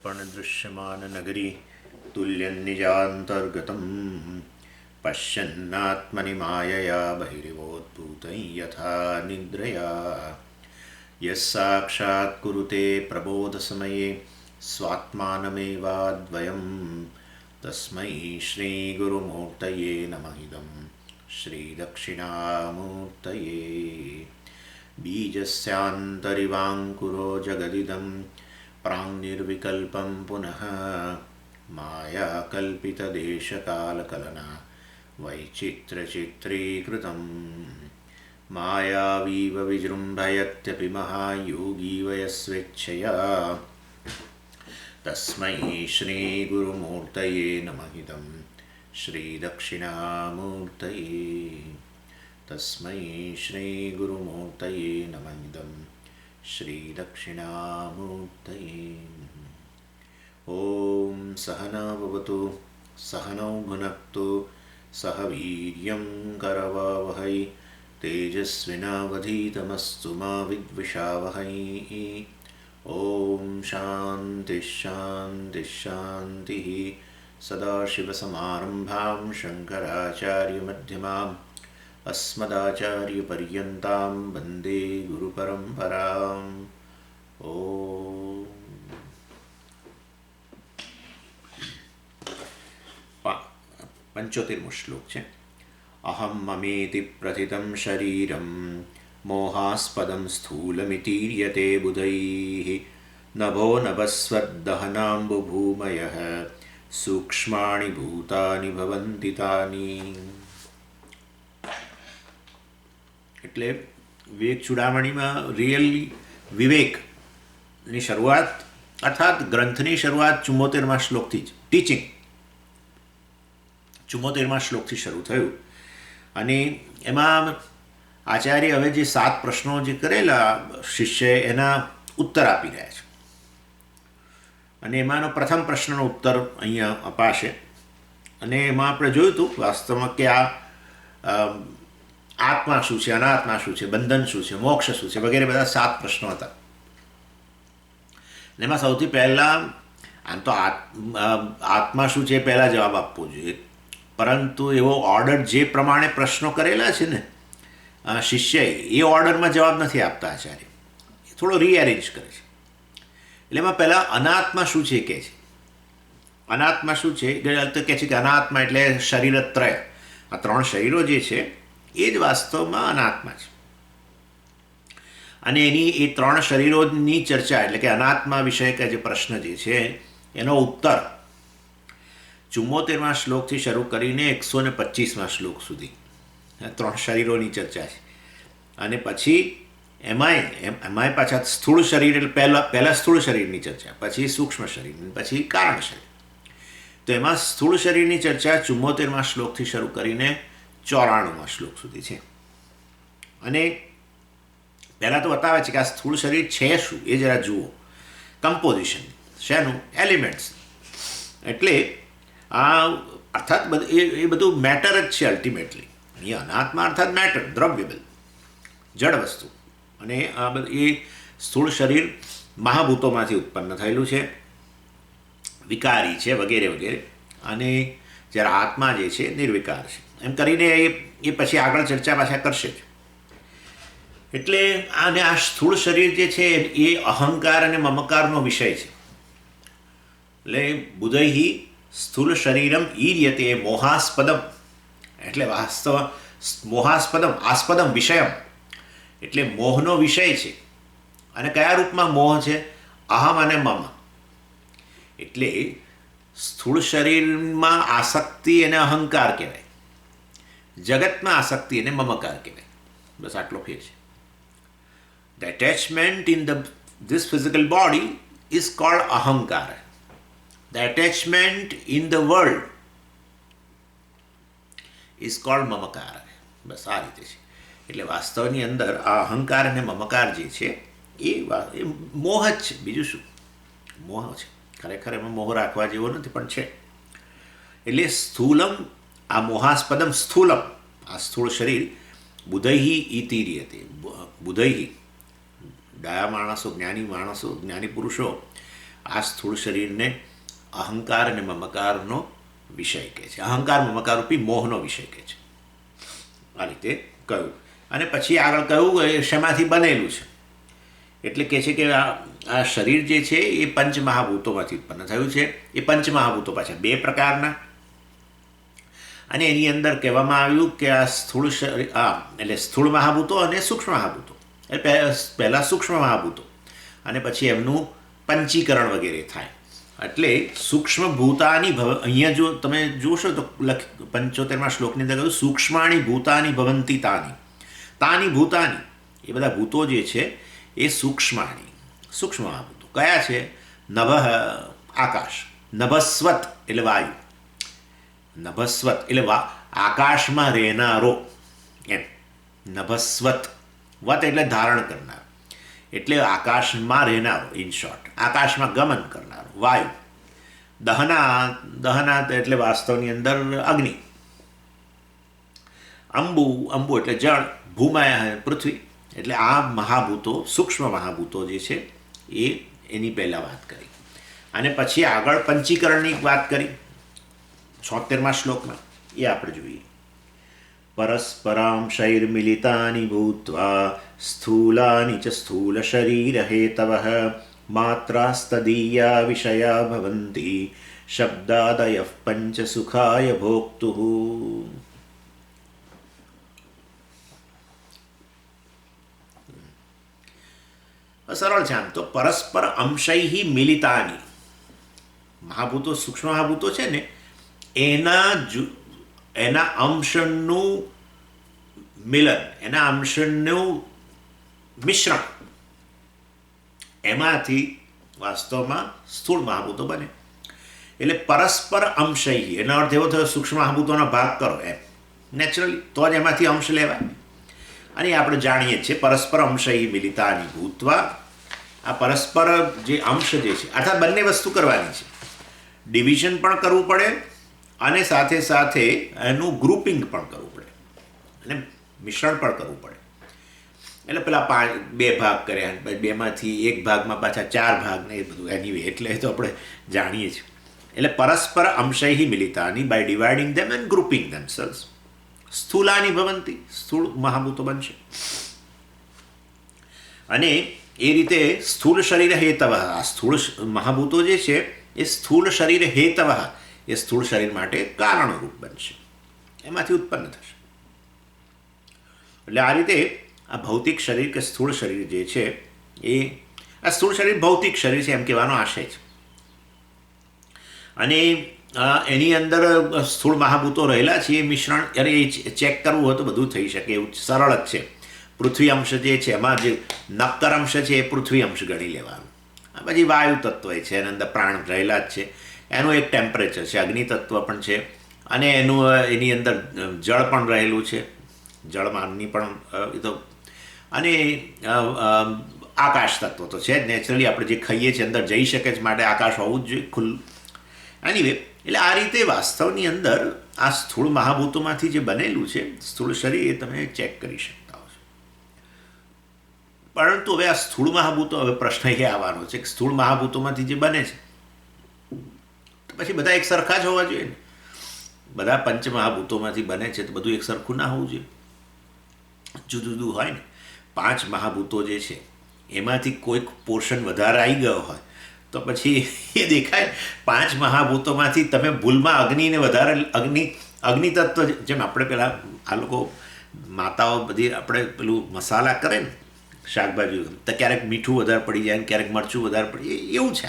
दृश्यमाननगरी तुल्यन्निजान्तर्गतं पश्यन्नात्मनि मायया बहिरिवोद्भूतं यथा निद्रया यस्साक्षात् कुरुते प्रबोधसमये स्वात्मानमेवाद्वयं तस्मै श्रीगुरुमूर्तये नमः इदं श्रीदक्षिणामूर्तये बीजस्यान्तरिवाङ्कुरो जगदिदं प्राङ्निर्विकल्पं पुनः मायाकल्पितदेशकालकलना वैचित्र्यचित्रीकृतं मायावीव विजृम्भयत्यपि महायोगी वयस्वेच्छया तस्मै श्रीगुरुमूर्तये नमः इदं श्रीदक्षिणामूर्तये तस्मै श्रीगुरुमूर्तये नमः इदं श्रीदक्षिणामूर्तये। ॐ सहना भवतु सहनौ भुनक्तु सह वीर्यं करवावहै तेजस्विनावधीतमस्तु मा विद्विषावहै। ॐ शान्तिः शान्तिः शान्तिः। सदाशिवसमारम्भां शङ्कराचार्यमध्यमाम् अस्मदाचार्यपर्यन्तां वन्दे गुरुपरम्पराम्। ॐ पंचोतेरमो श्लोक है। अहं ममेति प्रथितं शरीरं मोहास्पदं स्थूलमितीर्यते बुधैः नभो नभस्वद्दहनाम्बुभूमयः सूक्ष्माणि भूतानि भवन्ति तानि। એટલે વિવેક ચૂડામણીમાં રિયલી વિવેકની શરૂઆત અર્થાત ગ્રંથની શરૂઆત 74મા શ્લોકથી જ ટીચિંગ 74મા શ્લોકથી શરૂ થયું અને એમાં આચાર્ય હવે જે 7 પ્રશ્નો જે કરેલા શિષ્યએ એના ઉત્તર આપી રહ્યા છે અને એમાંનો પ્રથમ પ્રશ્નનો ઉત્તર અહીંયા અપાશે અને એમાં આપણે જોયું હતું વાસ્તવમાં કે આ આત્મા શું છે, અનાત્મા શું છે, બંધન શું છે, મોક્ષ શું છે વગેરે બધા 7 પ્રશ્નો હતા. એમાં સૌથી પહેલાં આમ તો આત્મા શું છે એ પહેલાં જવાબ આપવો જોઈએ, પરંતુ એવો ઓર્ડર જે પ્રમાણે પ્રશ્નો કરેલા છે ને શિષ્યએ એ ઓર્ડરમાં જવાબ નથી આપતા આચાર્ય, એ થોડો રીએરેન્જ કરે છે. એટલે એમાં પહેલાં અનાત્મા શું છે કહે છે. અનાત્મા શું છે તો કહે છે કે અનાત્મા એટલે શરીરત્રય, આ 3 શરીરો જે છે એ જ વાસ્તવમાં અનાત્મા છે અને એની એ 3 શરીરોની ચર્ચા એટલે કે અનાત્મા વિષયક જે પ્રશ્ન જે છે એનો ઉત્તર 74મા શ્લોકથી શરૂ કરીને 125મા શ્લોક સુધી 3 શરીરોની ચર્ચા છે અને પછી એમાંય પાછા સ્થૂળ શરીર એટલે પહેલાં સ્થૂળ શરીરની ચર્ચા, પછી સૂક્ષ્મ શરીર, પછી કારણ શરીર. તો એમાં સ્થૂળ શરીરની ચર્ચા 74મા શ્લોકથી શરૂ કરીને 94મા શ્લોક સુધી છે અને પહેલાં તો બતાવે છે કે આ સ્થૂળ શરીર છે શું એ જરા જુઓ. કમ્પોઝિશન શેનું? એલિમેન્ટ્સ. એટલે આ અર્થાત એ બધું મેટર જ છે અલ્ટિમેટલી. અહીંયા અનાત્મા અર્થાત મેટર, દ્રવ્યબલ, જડ વસ્તુ. અને આ એ સ્થૂળ શરીર મહાભૂતોમાંથી ઉત્પન્ન થયેલું છે, વિકારી છે વગેરે વગેરે. અને જ્યારે આત્મા જે છે નિર્વિકાર છે. એમ કરીને એ પછી આગળ ચર્ચા પાછા કરશે જ. એટલે આને આ સ્થૂળ શરીર જે છે એ અહંકાર અને મમકારનો વિષય છે. એટલે બુધૈહિ સ્થૂળ શરીરમ ઈર્યતે મોહાસ્પદમ એટલે વાસ્તવ મોહાસ્પદમ આસ્પદમ વિષયમ એટલે મોહનો વિષય છે. અને કયા રૂપમાં મોહ છે? અહમ અને મમ. એટલે સ્થૂળ શરીરમાં આસક્તિ અને અહંકાર કહેવાય, જગતમાં આસક્તિ અને મમકાર કહેવાય. બસ આટલો ફેર છે. The attachment in this physical body is called ahankara. The attachment in the world is called mamakara. બસ આ રીતે છે. એટલે વાસ્તવની અંદર આ અહંકાર અને મમકાર જે છે એ મોહ જ છે, બીજું શું? મોહ છે. ખરેખર એમાં મોહ રાખવા જેવો નથી પણ છે. એટલે સ્થૂલમ આ મોહાસ્પદમ સ્થૂલમ આ સ્થૂળ શરીર બુધૈહિ ઇતિર્યતે. બુધૈહિ ડાયા માણસો, જ્ઞાની પુરુષો આ સ્થૂળ શરીરને અહંકાર અને મમકારનો વિષય કહે છે. અહંકાર મમકાર રૂપી મોહનો વિષય કહે છે. આ રીતે કહ્યું. અને પછી આગળ કહ્યું એ શેમાંથી બનેલું છે, એટલે કહે છે કે આ શરીર જે છે એ પંચમહાભૂતોમાંથી ઉત્પન્ન થયું છે. એ પંચમહાભૂતો પાછા બે પ્રકારના, અને એની અંદર કહેવામાં આવ્યું કે આ સ્થૂળ શરીર એટલે સ્થૂળ મહાભૂતો અને સૂક્ષ્મ મહાભૂતો. એટલે પહેલાં સૂક્ષ્મ મહાભૂતો અને પછી એમનું પંચીકરણ વગેરે થાય. એટલે સૂક્ષ્મ ભૂતાની અહીંયા જો તમે જોશો તો 75મા શ્લોકની અંદર કહ્યું સૂક્ષ્માણી ભૂતાની ભવંતી તાની. તાની ભૂતાની, એ બધા ભૂતો જે છે એ સૂક્ષ્માણી, સૂક્ષ્મ મહાભૂતો કયા છે? નભઃ આકાશ, નભસ્વત એટલે વાયુ, નભસ્વત એટલે આકાશમાં રહેનારો એમ. નભસ્વત, વત એટલે ધારણ કરનાર, એટલે આકાશમાં રહેનારો, ઇન શોર્ટ આકાશમાં ગમન કરનારો વાયુ. દહના એટલે વાસ્તવની અંદર અગ્નિ. અંબુ એટલે જળ. ભૂમાયા પૃથ્વી. એટલે આ મહાભૂતો, સૂક્ષ્મ મહાભૂતો જે છે એ એની પહેલાં વાત કરી. અને પછી આગળ પંચીકરણની વાત કરી 76મા શ્લોકમાં. એ આપણે જોઈએ. પરસ્પરાંશૈર્મિલિતાની ભૂત્વા સ્થૂલાની ચ સ્થૂલ શરીર હેતવઃ માત્રાસ્તદીયા વિષયા ભવન્તિ શબ્દાદયઃ પંચ સુખાય ભોક્તુઃ. સરળ છે આમ તો. પરસ્પર અંશૈ મિલિતાની, મહાભૂતો સૂક્ષ્મ મહાભૂતો છે ને એના અંશનું મિલન, એના અંશનું મિશ્રણ, એમાંથી વાસ્તવમાં સ્થૂળ મહાભૂતો બને. એટલે પરસ્પર અંશૈ, એનો અર્થ એવો થયો સૂક્ષ્મ મહાભૂતોનો ભાગ કરો એમ નેચરલી, તો જ એમાંથી અંશ લેવાય. અને આપણે જાણીએ છીએ પરસ્પર અંશૈ મિલિતાની ભૂત્વા. આ પરસ્પર જે અંશ જે છે, અર્થાત બંને વસ્તુ કરવાની છે. ડિવિઝન પણ કરવું પડે અને સાથે સાથે એનું ગ્રુપિંગ પણ કરવું પડે અને મિશ્રણ પણ કરવું પડે. એટલે પેલા 2 ભાગ કર્યા, બેમાંથી એક ભાગમાં પાછા 4 ભાગ ને એ બધું એની એટલે તો આપણે જાણીએ છીએ. એટલે પરસ્પર અંશૈ મિલિતાની by dividing them and grouping themselves સ્થૂલાની ભવંતી, સ્થૂળ મહાભૂતો બનશે. અને એ રીતે સ્થૂળ શરીર હેતવઃ, આ સ્થૂળ મહાભૂતો જે છે એ સ્થૂળ શરીર હેતવઃ, એ સ્થૂળ શરીર માટે કારણરૂપ બનશે, એમાંથી ઉત્પન્ન થશે. એટલે આ રીતે આ ભૌતિક શરીર કે સ્થૂળ શરીર જે છે એ, આ સ્થૂળ શરીર ભૌતિક શરીર છે એમ કહેવાનો આશય છે. અને એની અંદર સ્થૂળ મહાભૂતો રહેલા છે એ મિશ્રણ, અરે એ ચેક કરવું હોય તો બધું થઈ શકે એવું સરળ જ છે. પૃથ્વી અંશ જે છે એમાં જે નક્કર અંશ છે એ પૃથ્વી અંશ ગણી લેવાનું. પછી વાયુ તત્વ છે, એની અંદર પ્રાણ રહેલા જ છે, એનું એક ટેમ્પરેચર છે, અગ્નિ તત્વ પણ છે, અને એની અંદર જળ પણ રહેલું છે, જળમાનની પણ એ તો, અને આકાશ તત્વ તો છે જ નેચરલી, આપણે જે ખાઈએ છીએ અંદર જઈ શકે છે માટે આકાશ હોવું જ જોઈએ ખુલ્લું. એનીવે, એટલે આ રીતે વાસ્તવની અંદર આ સ્થૂળ મહાભૂતોમાંથી જે બનેલું છે સ્થૂળ શરીર એ તમે ચેક કરી શકતા હો છો. પરંતુ હવે આ સ્થૂળ મહાભૂતો, હવે પ્રશ્ન એ આવવાનો છે કે સ્થૂળ મહાભૂતોમાંથી જે બને છે તો પછી બધા એક સરખા જ હોવા જોઈએ ને. બધા પંચ મહાભૂતોમાંથી બને છે તો બધું એક સરખું ના હોવું જોઈએ, જુદું જુદું હોય ને. 5 મહાભૂતો જે છે એમાંથી કોઈક પોર્શન વધારે આવી ગયો હોય તો પછી એ દેખાય. 5 મહાભૂતોમાંથી તમે ભૂલમાં અગ્નિને વધારે, અગ્નિ તત્વ, જેમ આપણે પેલા આ લોકો માતાઓ બધી આપણે પેલું મસાલા કરે ને શાકભાજી, તો ક્યારેક મીઠું વધારે પડી જાય, ક્યારેક મરચું વધારે પડી જાય, એવું છે.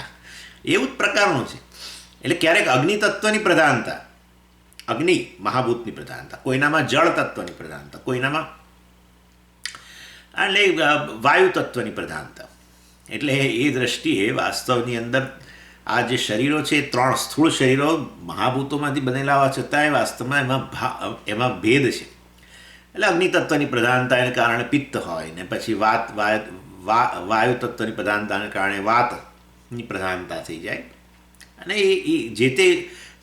એવું જ પ્રકારનું છે. એટલે ક્યારેક અગ્નિ તત્વની પ્રધાનતા, અગ્નિ મહાભૂતની પ્રધાનતા, કોઈનામાં જળ તત્વની પ્રધાનતા, કોઈનામાં એટલે વાયુ તત્વની પ્રધાનતા. એટલે એ દ્રષ્ટિએ વાસ્તવની અંદર આ જે શરીરો છે, 3 સ્થૂળ શરીરો મહાભૂતોમાંથી બનેલા હોવા છતાંય વાસ્તવમાં એમાં ભેદ છે. એટલે અગ્નિ તત્વની પ્રધાનતાને કારણે પિત્ત હોય, ને પછી વાયુ તત્વની પ્રધાનતાને કારણે વાતની પ્રધાનતા થઈ જાય. અને એ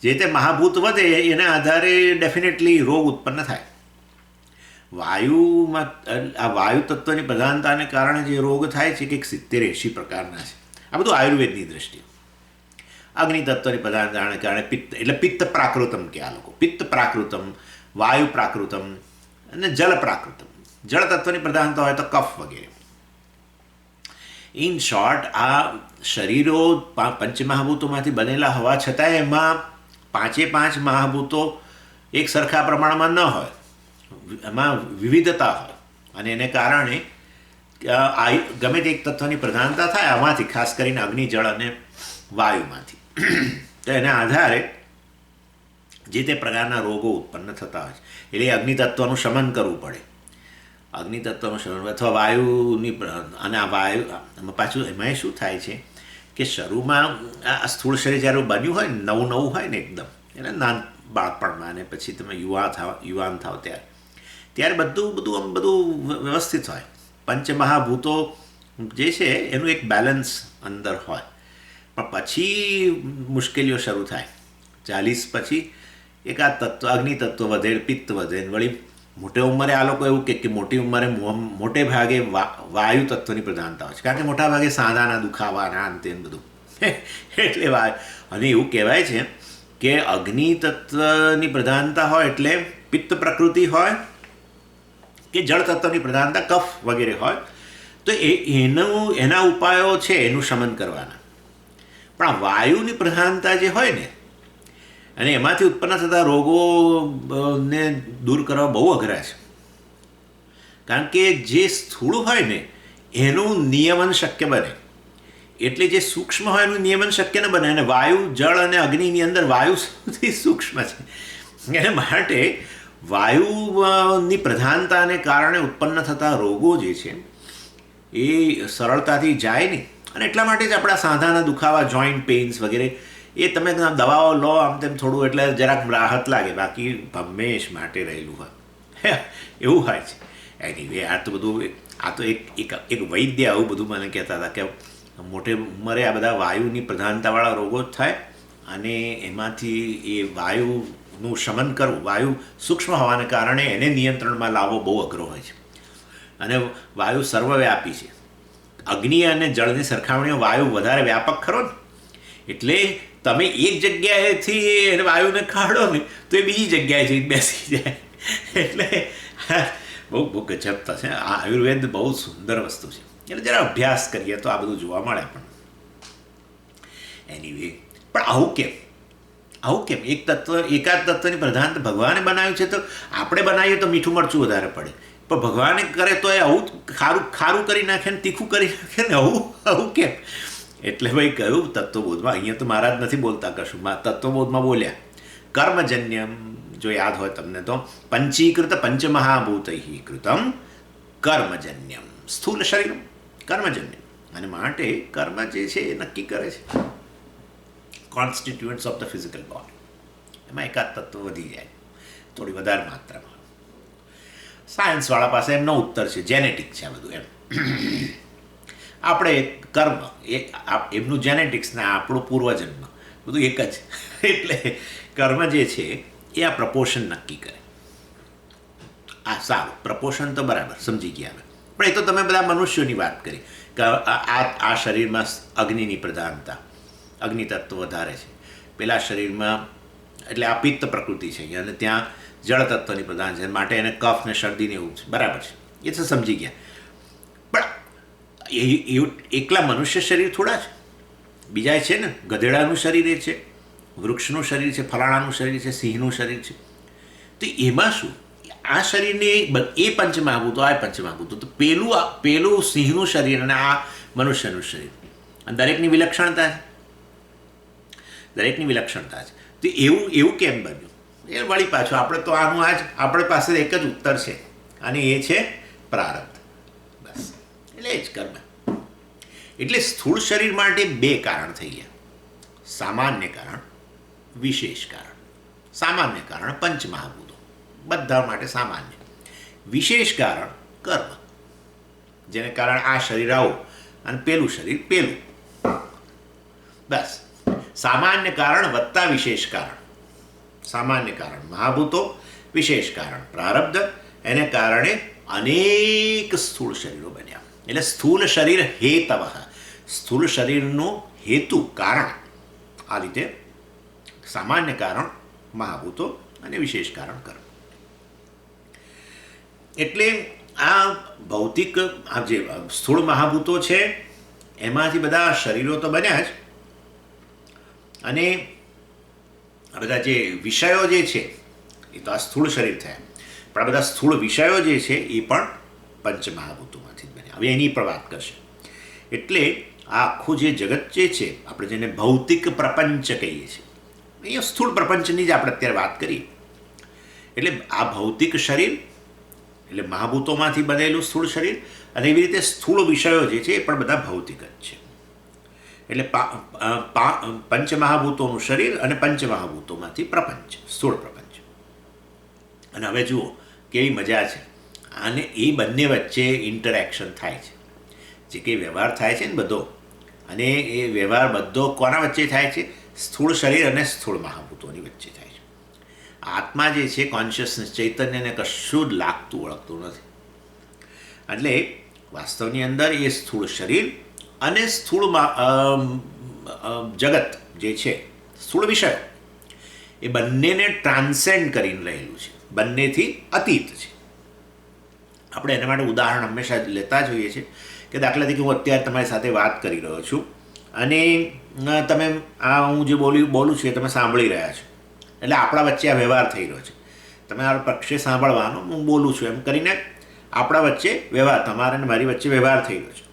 જે તે મહાભૂત વધે એના આધારે ડેફિનેટલી રોગ ઉત્પન્ન થાય. વાયુમાં આ વાયુ તત્વની પ્રધાનતાને કારણે જે રોગ થાય છે કે 70-80 પ્રકારના છે. આ બધું આયુર્વેદની દ્રષ્ટિએ. અગ્નિ તત્વની પ્રધાનતાને કારણે પિત્ત, એટલે પિત્ત પ્રાકૃતમ કે આ લોકો, પિત્ત પ્રાકૃતમ, વાયુ પ્રાકૃતમ અને જલ પ્રાકૃતમ. જળ તત્વની પ્રધાનતા હોય તો કફ વગેરે. ઇન શોર્ટ, આ શરીરો પંચમહાભૂતોમાંથી બનેલા હોવા છતાં એમાં પાંચે પાંચ મહાભૂતો એક સરખા પ્રમાણમાં ન હોય, એમાં વિવિધતા હોય, અને એને કારણે ગમે તે એક તત્વની પ્રધાનતા થાય આમાંથી, ખાસ કરીને અગ્નિ, જળ અને વાયુમાંથી. તો એના આધારે જે તે પ્રકારના રોગો ઉત્પન્ન થતા હોય છે. એટલે અગ્નિ તત્વનું શમન કરવું પડે, અગ્નિ તત્વનું શમન, અથવા વાયુની. અને આ વાયુ પાછું એમાં શું થાય છે કે શરૂમાં આ સ્થૂળ શરીર જ્યારે બન્યું હોય ને, નવું નવું હોય ને એકદમ, એટલે બાળપણમાં, અને પછી તમે યુવાન થાવ ત્યારે બધું વ્યવસ્થિત હોય. પંચમહાભૂતો જે છે એનું એક બેલેન્સ અંદર હોય. પણ પછી મુશ્કેલીઓ શરૂ થાય. 40 પછી એક આ તત્વ, અગ્નિ તત્વ વધે, પિત્ત વધે. વળી મોટી ઉંમરે આ લોકો એવું કે મોટી ઉંમરે મોટે ભાગે વાયુ તત્વની પ્રધાનતા હોય છે, કારણ કે મોટા ભાગે સાંધાના દુખાવાના અંતે બધું એટલે વાયુ. અને એવું કહેવાય છે કે અગ્નિ તત્વની પ્રધાનતા હોય એટલે પિત્ત પ્રકૃતિ હોય, કે જળ તત્વની પ્રધાનતા કફ વગેરે હોય, તો એના ઉપાયો છે એનું શમન કરવાના. પણ આ વાયુની પ્રધાનતા જે હોય ને, અને એમાંથી ઉત્પન્ન થતા રોગોને દૂર કરવા બહુ અઘરા છે. કારણ કે જે સ્થૂળ હોય ને એનું નિયમન શક્ય બને, એટલે જે સૂક્ષ્મ હોય એનું નિયમન શક્ય ન બને. અને વાયુ, જળ અને અગ્નિની અંદર વાયુ સૌથી સૂક્ષ્મ છે. એને માટે વાયુની પ્રધાનતાને કારણે ઉત્પન્ન થતા રોગો જે છે એ સરળતાથી જાય નહીં. અને એટલા માટે જ આપણા સાંધાના દુખાવા, જોઈન્ટ પેઇન્સ વગેરે, એ તમે દવાઓ લો આમ તેમ થોડું એટલે જરાક રાહત લાગે, બાકી હંમેશ માટે રહેલું હોય એવું હોય છે. એનીવે, આ તો બધું, આ તો એક વૈદ્ય આવું બધું મને કહેતા હતા કે મોટે ઉંમરે આ બધા વાયુની પ્રધાનતાવાળા રોગો જ થાય, અને એમાંથી એ વાયુનું શમન કરવું, વાયુ સૂક્ષ્મ હોવાને કારણે એને નિયંત્રણમાં લાવવો બહુ અઘરો હોય છે. અને વાયુ સર્વવ્યાપી છે. અગ્નિ અને જળની સરખામણીમાં વાયુ વધારે વ્યાપક ખરો ને, એટલે તમે એક જગ્યાએથી વાયુને કાઢો ને તો એ બીજી જગ્યાએ જઈને બેસી જાય. એટલે બહુ ગજબ થશે. આ આયુર્વેદ બહુ સુંદર વસ્તુ છે. એટલે જરા અભ્યાસ કરીએ તો આ બધું જોવા મળે. પણ એનીવે, પણ આવું કેમ એકાદ તત્વની પ્રધાનતા ભગવાને બનાવ્યું છે, તો આપણે બનાવીએ તો મીઠું મરચું વધારે પડે, પણ ભગવાને કરે તો એ આવું ખારું કરી નાખે ને તીખું કરી નાખે ને, આવું કેમ? એટલે ભાઈ કહ્યું તત્વબોધમાં, અહીંયા તો મહારાજ નથી બોલતા કશું, તત્વબોધમાં બોલ્યા કર્મજન્યમ. જો યાદ હોય તમને તો, પંચીકૃત પંચમહાભૂતૈ કૃતમ કર્મજન્યમ સ્થૂલ શરીર કર્મજન્યમ. અને માટે કર્મ જે છે એ નક્કી કરે છે કોન્સ્ટિટ્યુઅન્ટ્સ ઓફ ધ ફિઝિકલ બોડી. એમાં એકાદ તત્વ વધી જાય થોડી વધારે માત્રામાં. સાયન્સવાળા પાસે એમનો ઉત્તર છે, જેનેટિક છે આ બધું. એમ આપણે કર્મ એમનું જેનેટિક્સ ને આપણું પૂર્વજન્મ બધું એક જ. એટલે કર્મ જે છે એ આ પ્રપોર્શન નક્કી કરે. આ સારું, પ્રપોર્શન તો બરાબર સમજી ગયા હવે. પણ એ તો તમે બધા મનુષ્યોની વાત કરી કે આ શરીરમાં અગ્નિની પ્રધાનતા, અગ્નિ તત્વ વધારે છે, પેલા શરીરમાં એટલે આ પિત્ત પ્રકૃતિ છે, અને ત્યાં જળ તત્વની પ્રધાન છે, માટે એને કફ ને શરદીને એવું છે. બરાબર છે, એ તો સમજી ગયા. પણ એવું એકલા મનુષ્ય શરીર થોડા છે, બીજા છે ને. ગધેડાનું શરીર એ છે, વૃક્ષનું શરીર છે, ફલાણાનું શરીર છે, સિંહનું શરીર છે. તો એમાં શું, આ શરીરને એ પંચમહાભૂતો, આ પંચમહાભૂતો, તો પેલું સિંહનું શરીર અને આ મનુષ્યનું શરીર, અને દરેકની વિલક્ષણતા છે, દરેકની વિલક્ષણતા છે. તો એવું કેમ બન્યું? એ વળી પાછું આપણે તો આનું આપણી પાસે એક જ ઉત્તર છે, અને એ છે પ્રારબ્ધ. બસ, એટલે એ જ કર્મ. એટલે સ્થૂળ શરીર માટે બે કારણ થઈ ગયા: સામાન્ય કારણ, વિશેષ કારણ. સામાન્ય કારણ પંચમહાભૂતો, બધા માટે સામાન્ય. વિશેષ કારણ કર્મ, જેને કારણે આ શરીર આવું અને પેલું શરીર પેલું. બસ, સામાન્ય કારણ વત્તા વિશેષ કારણ. સામાન્ય કારણ મહાભૂતો, વિશેષ કારણ પ્રારબ્ધ. એને કારણે અનેક સ્થૂળ શરીરો બન્યા. એટલે સ્થૂળ શરીર હેતવ, સ્થૂળ શરીરનું હેતુ કારણ આ રીતે સામાન્ય કારણ મહાભૂતો અને વિશેષ કારણ કર્મ. એટલે આ ભૌતિક આ જે સ્થૂળ મહાભૂતો છે એમાંથી બધા શરીરો તો બન્યા જ, અને આ બધા જે વિષયો જે છે એ તો આ સ્થૂળ શરીર થયા, પણ આ બધા સ્થૂળ વિષયો જે છે એ પણ પંચમહાભૂતોમાંથી જ બન્યા. હવે એની પર વાત કરશે. એટલે આ આખું જે જગત જે છે આપણે જેને ભૌતિક પ્રપંચ કહીએ છીએ, અહીંયા સ્થૂળ પ્રપંચની જ આપણે અત્યારે વાત કરીએ. એટલે આ ભૌતિક શરીર એટલે મહાભૂતોમાંથી બનેલું સ્થૂળ શરીર, અને એવી રીતે સ્થૂળ વિષયો જે છે એ પણ બધા ભૌતિક જ છે. એટલે પંચમહાભૂતોનું શરીર અને પંચમહાભૂતોમાંથી પ્રપંચ, સ્થૂળ પ્રપંચ. અને હવે જુઓ કેવી મજા છે, અને એ બંને વચ્ચે ઇન્ટરેક્શન થાય છે. જે કંઈ વ્યવહાર થાય છે ને બધો, અને એ વ્યવહાર બધો કોના વચ્ચે થાય છે? સ્થૂળ શરીર અને સ્થૂળ મહાભૂતોની વચ્ચે થાય છે. આત્મા જે છે, કોન્શિયસનેસ, ચૈતન્યને કશું જ લાગતું ઓળખતું નથી. એટલે વાસ્તવની અંદર એ સ્થૂળ શરીર અને સ્થૂળ જગત જે છે, સ્થૂળ વિષય, એ બંનેને ટ્રાન્સેન્ડ કરીને રહેલું છે, બંનેથી અતીત છે. આપણે એના માટે ઉદાહરણ હંમેશા લેતા જ હોઈએ છીએ કે દાખલા તરીકે હું અત્યારે તમારી સાથે વાત કરી રહ્યો છું, અને તમે આ હું જે બોલું છું એ તમે સાંભળી રહ્યા છો, એટલે આપણા વચ્ચે આ વ્યવહાર થઈ રહ્યો છે. તમે આ પક્ષે સાંભળવાનો, હું બોલું છું એમ કરીને આપણા વચ્ચે વ્યવહાર, તમારે અને મારી વચ્ચે વ્યવહાર થઈ રહ્યો છે.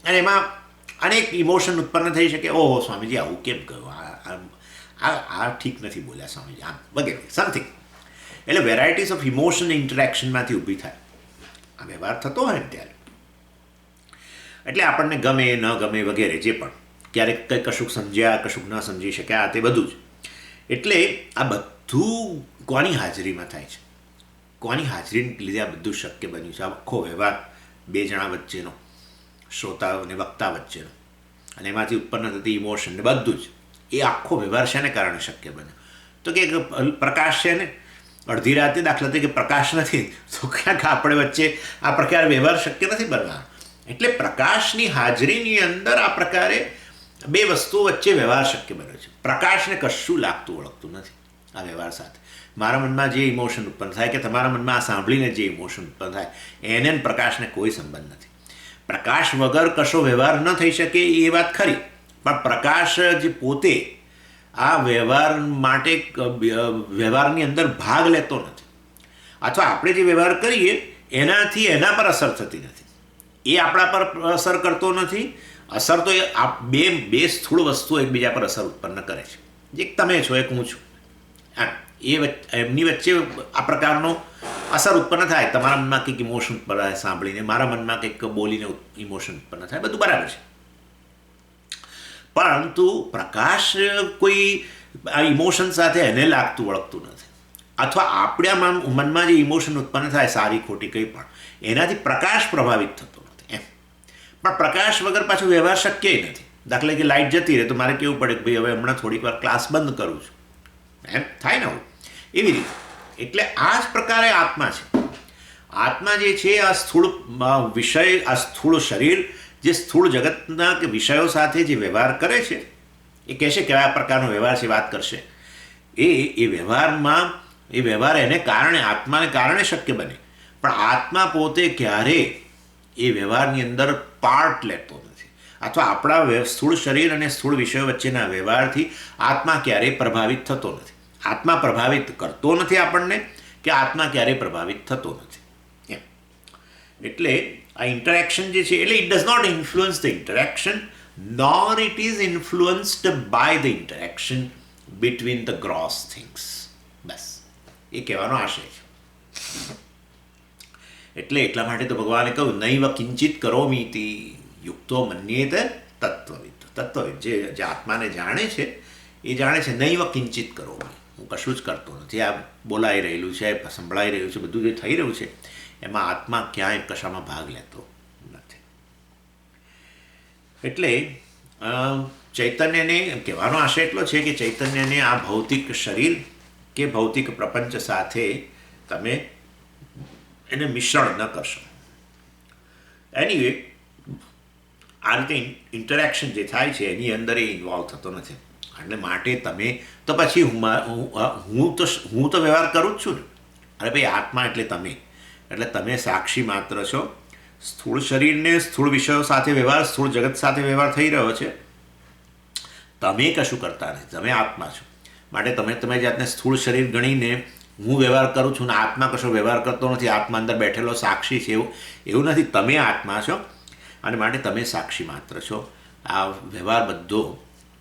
અને એમાં અનેક ઇમોશન ઉત્પન્ન થઈ શકે. ઓહો સ્વામીજી આવું કેમ કહ્યું, આ ઠીક નથી બોલ્યા સ્વામીજી, આમ વગેરે સમથિંગ. એટલે વેરાયટીઝ ઓફ ઇમોશન ઇન્ટરેક્શનમાંથી ઊભી થાય આ વ્યવહાર થતો હોય ને ત્યારે. એટલે આપણને ગમે ન ગમે વગેરે જે પણ, ક્યારેક કંઈ કશુંક સમજ્યા, કશુંક ન સમજી શક્યા, તે બધું જ. એટલે આ બધું કોની હાજરીમાં થાય છે? કોની હાજરીને લીધે આ બધું શક્ય બન્યું છે? આ આખો વ્યવહાર બે જણા વચ્ચેનો, શ્રોતા અને વક્તા વચ્ચેનો, અને એમાંથી ઉત્પન્ન થતી ઇમોશન ને બધું જ, એ આખો વ્યવહાર શેને કારણે શક્ય બન્યો? તો કે પ્રકાશ છે ને, અડધી રાતે દાખલા તરીકે પ્રકાશ નથી તો ક્યાંક આપણે વચ્ચે આ પ્રકાર વ્યવહાર શક્ય નથી બનવાનો. એટલે પ્રકાશની હાજરીની અંદર આ પ્રકારે બે વસ્તુઓ વચ્ચે વ્યવહાર શક્ય બન્યો છે. પ્રકાશને કશું લાગતું ઓળખતું નથી આ વ્યવહાર સાથે. મારા મનમાં જે ઇમોશન ઉત્પન્ન થાય કે તમારા મનમાં આ સાંભળીને જે ઇમોશન ઉત્પન્ન થાય, એને પ્રકાશને કોઈ સંબંધ નથી. પ્રકાશ વગર કશો વ્યવહાર ન થઈ શકે એ વાત ખરી, પણ પ્રકાશ જે પોતે આ વ્યવહાર માટે વ્યવહારની અંદર ભાગ લેતો નથી, અથવા આપણે જે વ્યવહાર કરીએ એનાથી એના પર અસર થતી નથી, એ આપણા પર અસર કરતો નથી. અસર તો એ બે સ્થૂળ વસ્તુઓ એકબીજા પર અસર ઉત્પન્ન કરે છે. એક તમે છો, એક હું છું, એમની વચ્ચે આ પ્રકારનો અસર ઉત્પન્ન થાય. તમારા મનમાં કંઈક ઇમોશન ઉત્પન્ન થાય સાંભળીને, મારા મનમાં કંઈક બોલીને ઇમોશન ઉત્પન્ન થાય, બધું બરાબર છે. પરંતુ પ્રકાશ કોઈ આ ઇમોશન સાથે એને લાગતું ઓળખતું નથી, અથવા આપણા મનમાં જે ઇમોશન ઉત્પન્ન થાય, સારી ખોટી કંઈ પણ, એનાથી પ્રકાશ પ્રભાવિત થતો નથી એમ. પણ પ્રકાશ વગર પાછું વ્યવહાર શક્ય નથી. દાખલા કે લાઇટ જતી રહે તો મારે કેવું પડે કે ભાઈ હવે હમણાં થોડીક વાર ક્લાસ બંધ કરું છું, એમ થાય ને. એવી રીતે એટલે આ જ પ્રકારે આત્મા છે. આત્મા જે છે આ સ્થૂળ વિષય, આ સ્થૂળ શરીર જે સ્થૂળ જગતના કે વિષયો સાથે જે વ્યવહાર કરે છે, એ કહેશે કયા પ્રકારનો વ્યવહાર છે, વાત કરશે. એ વ્યવહારમાં, એ વ્યવહાર એને કારણે, આત્માને કારણે શક્ય બને. પણ આત્મા પોતે ક્યારે એ વ્યવહારની અંદર પાર્ટ લેતો નથી, અથવા આપણા સ્થૂળ શરીર અને સ્થૂળ વિષયો વચ્ચેના વ્યવહારથી આત્મા ક્યારેય પ્રભાવિત થતો નથી. આત્મા પ્રભાવિત કરતો નથી આપણને, કે આત્મા ક્યારેય પ્રભાવિત થતો નથી એમ. એટલે આ ઇન્ટરેક્શન જે છે, એટલે it does not influence the interaction, nor it is influenced by the interaction between the gross things. બસ એ કહેવાનો આશય છે. એટલે એટલા માટે તો ભગવાને કહ્યું, નૈવ કિંચિત કરોમીતિ યુક્તો મન્યેત તત્વવિદ. તત્વવિદ જે આત્માને જાણે છે એ જાણે છે, નૈવ કિંચિત કરોમી, હું કશું જ કરતો નથી. આ બોલાઈ રહેલું છે, સંભળાઈ રહ્યું છે, બધું જે થઈ રહ્યું છે, એમાં આત્મા ક્યાંય કશામાં ભાગ લેતો નથી. એટલે ચૈતન્યને કહેવાનો આશય એટલો છે કે ચૈતન્યને આ ભૌતિક શરીર કે ભૌતિક પ્રપંચ સાથે તમે એને મિશ્રણ ન કરશો. એનીવે આ રીતે ઇન્ટરેક્શન જે થાય છે એની અંદર એ ઇન્વોલ્વ થતો નથી. એટલે માટે તમે તો પછી હું તો વ્યવહાર કરું જ છું ને. અરે ભાઈ, આત્મા એટલે તમે સાક્ષી માત્ર છો. સ્થૂળ શરીરને સ્થૂળ વિષયો સાથે વ્યવહાર, સ્થૂળ જગત સાથે વ્યવહાર થઈ રહ્યો છે. તમે કશું કરતા નથી, તમે આત્મા છો. માટે તમે જાતને સ્થૂળ શરીર ગણીને હું વ્યવહાર કરું છું ને આત્મા કશો વ્યવહાર કરતો નથી, આત્મા અંદર બેઠેલો સાક્ષી છે, એવું નથી. તમે આત્મા છો અને માટે તમે સાક્ષી માત્ર છો. આ વ્યવહાર બધો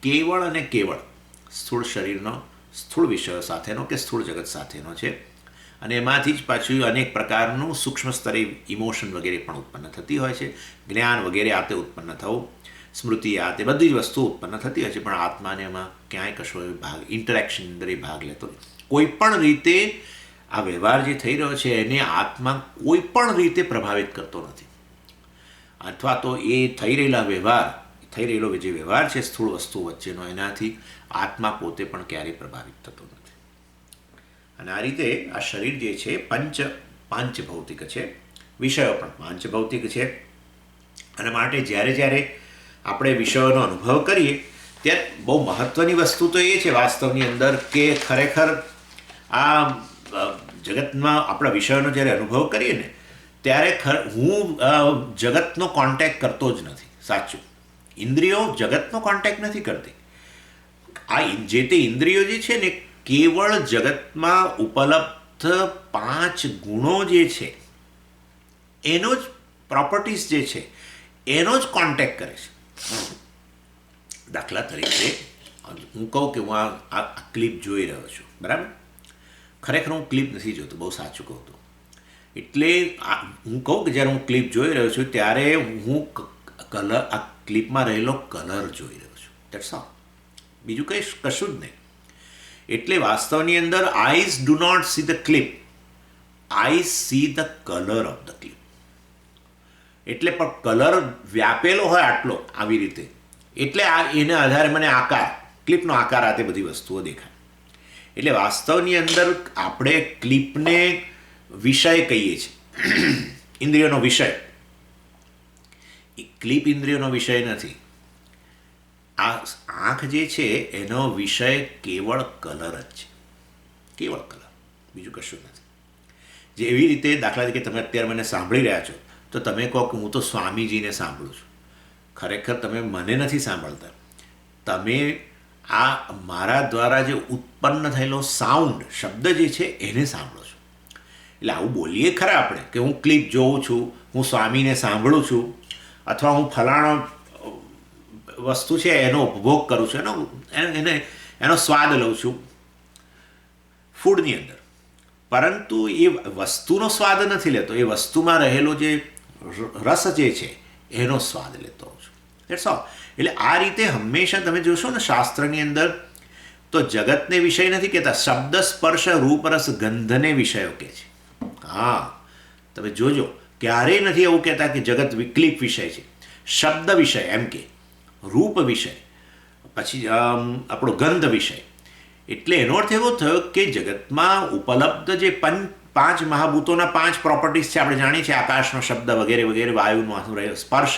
કેવળ અને કેવળ સ્થૂળ શરીરનો, સ્થૂળ વિષયો સાથેનો કે સ્થૂળ જગત સાથેનો છે. અને એમાંથી જ પાછું અનેક પ્રકારનું સૂક્ષ્મ સ્તરે ઇમોશન વગેરે પણ ઉત્પન્ન થતી હોય છે. જ્ઞાન વગેરે આ તે ઉત્પન્ન થવું, સ્મૃતિ આ તે બધી જ વસ્તુઓ ઉત્પન્ન થતી હોય છે. પણ આત્માને એમાં ક્યાંય કશો ઇન્ટરેક્શન અંદર એ ભાગ લેતો નથી. કોઈ પણ રીતે આ વ્યવહાર જે થઈ રહ્યો છે એને આત્મા કોઈ પણ રીતે પ્રભાવિત કરતો નથી. અથવા તો એ થઈ રહેલો જે વ્યવહાર છે સ્થૂળ વસ્તુ વચ્ચેનો, એનાથી આત્મા પોતે પણ ક્યારેય પ્રભાવિત થતો નથી. અને આ રીતે આ શરીર જે છે પાંચ ભૌતિક છે, વિષયો પણ પાંચ ભૌતિક છે. અને માટે જ્યારે આપણે વિષયોનો અનુભવ કરીએ ત્યારે બહુ મહત્ત્વની વસ્તુ તો એ છે વાસ્તવની અંદર કે ખરેખર આ જગતમાં આપણા વિષયોનો જ્યારે અનુભવ કરીએ ને ત્યારે હું જગતનો કોન્ટેક્ટ કરતો જ નથી. સાચું, ઇન્દ્રિયો જગતનો કોન્ટેક્ટ નથી કરતી. આ જે તે ઇન્દ્રિયો જે છે ને કેવળ જગતમાં ઉપલબ્ધ 5 ગુણો જે છે એનો જ પ્રોપર્ટીઝ જે છે એનો જ કોન્ટેક્ટ કરે છે. દાખલા તરીકે હું કહું કે હું આ ક્લિપ જોઈ રહ્યો છું, બરાબર? ખરેખર હું ક્લિપ નથી જોતો, બહુ સાચું કહું તો. એટલે હું કહું કે જ્યારે હું ક્લિપ જોઈ રહ્યો છું ત્યારે હું આ ક્લિપમાં રહેલો કલર જોઈ રહ્યો છું. That's all. બીજું કશું જ નહીં. એટલે વાસ્તવની અંદર eyes do not see the clip, eyes see the colour of the clip. એટલે પણ કલર વ્યાપેલો હોય આટલો આવી રીતે, એટલે એને આધારે મને ક્લિપનો આકાર આ તે બધી વસ્તુઓ દેખાય. એટલે વાસ્તવની અંદર આપણે ક્લિપને વિષય કહીએ છીએ, ઇન્દ્રિયોનો વિષય. ક્લિપ ઇન્દ્રિયોનો વિષય નથી. આ આંખ જે છે એનો વિષય કેવળ કલર જ છે, કેવળ કલર, બીજું કશું નથી. જે એવી રીતે દાખલા તરીકે તમે અત્યારે મને સાંભળી રહ્યા છો તો તમે કહો કે હું તો સ્વામીજીને સાંભળું છું. ખરેખર તમે મને નથી સાંભળતા, તમે આ મારા દ્વારા જે ઉત્પન્ન થયેલો સાઉન્ડ, શબ્દ જે છે એને સાંભળો છો. એટલે આવું બોલીએ ખરા આપણે કે હું ક્લિપ જોઉં છું, હું સ્વામીને સાંભળું છું, અથવા હું ફલાણો વસ્તુ છે એનો ઉપભોગ કરું છું, એનો સ્વાદ લઉં છું ફૂડની અંદર. પરંતુ એ વસ્તુનો સ્વાદ નથી લેતો, એ વસ્તુમાં રહેલો જે રસ જે છે એનો સ્વાદ લેતો હોઉં છું. That's all. એટલે આ રીતે હંમેશા તમે જોશો ને શાસ્ત્રની અંદર તો જગતને વિષય નથી કહેતા, શબ્દ સ્પર્શ રૂપ રસ ગંધને વિષયો કહે છે. હા, તમે જોજો, ક્યારેય નથી એવું કહેતા કે જગત ક્લિપ વિષય છે. શબ્દ વિષય એમ કે, રૂપ વિષય, પછી આપણો ગંધ વિષય. એટલે એનો અર્થ એવો થયો કે જગતમાં ઉપલબ્ધ જે 5 મહાભૂતોના 5 પ્રોપર્ટીઝ છે, આપણે જાણીએ છીએ આકાશનો શબ્દ વગેરે વગેરે, વાયુનો સ્પર્શ,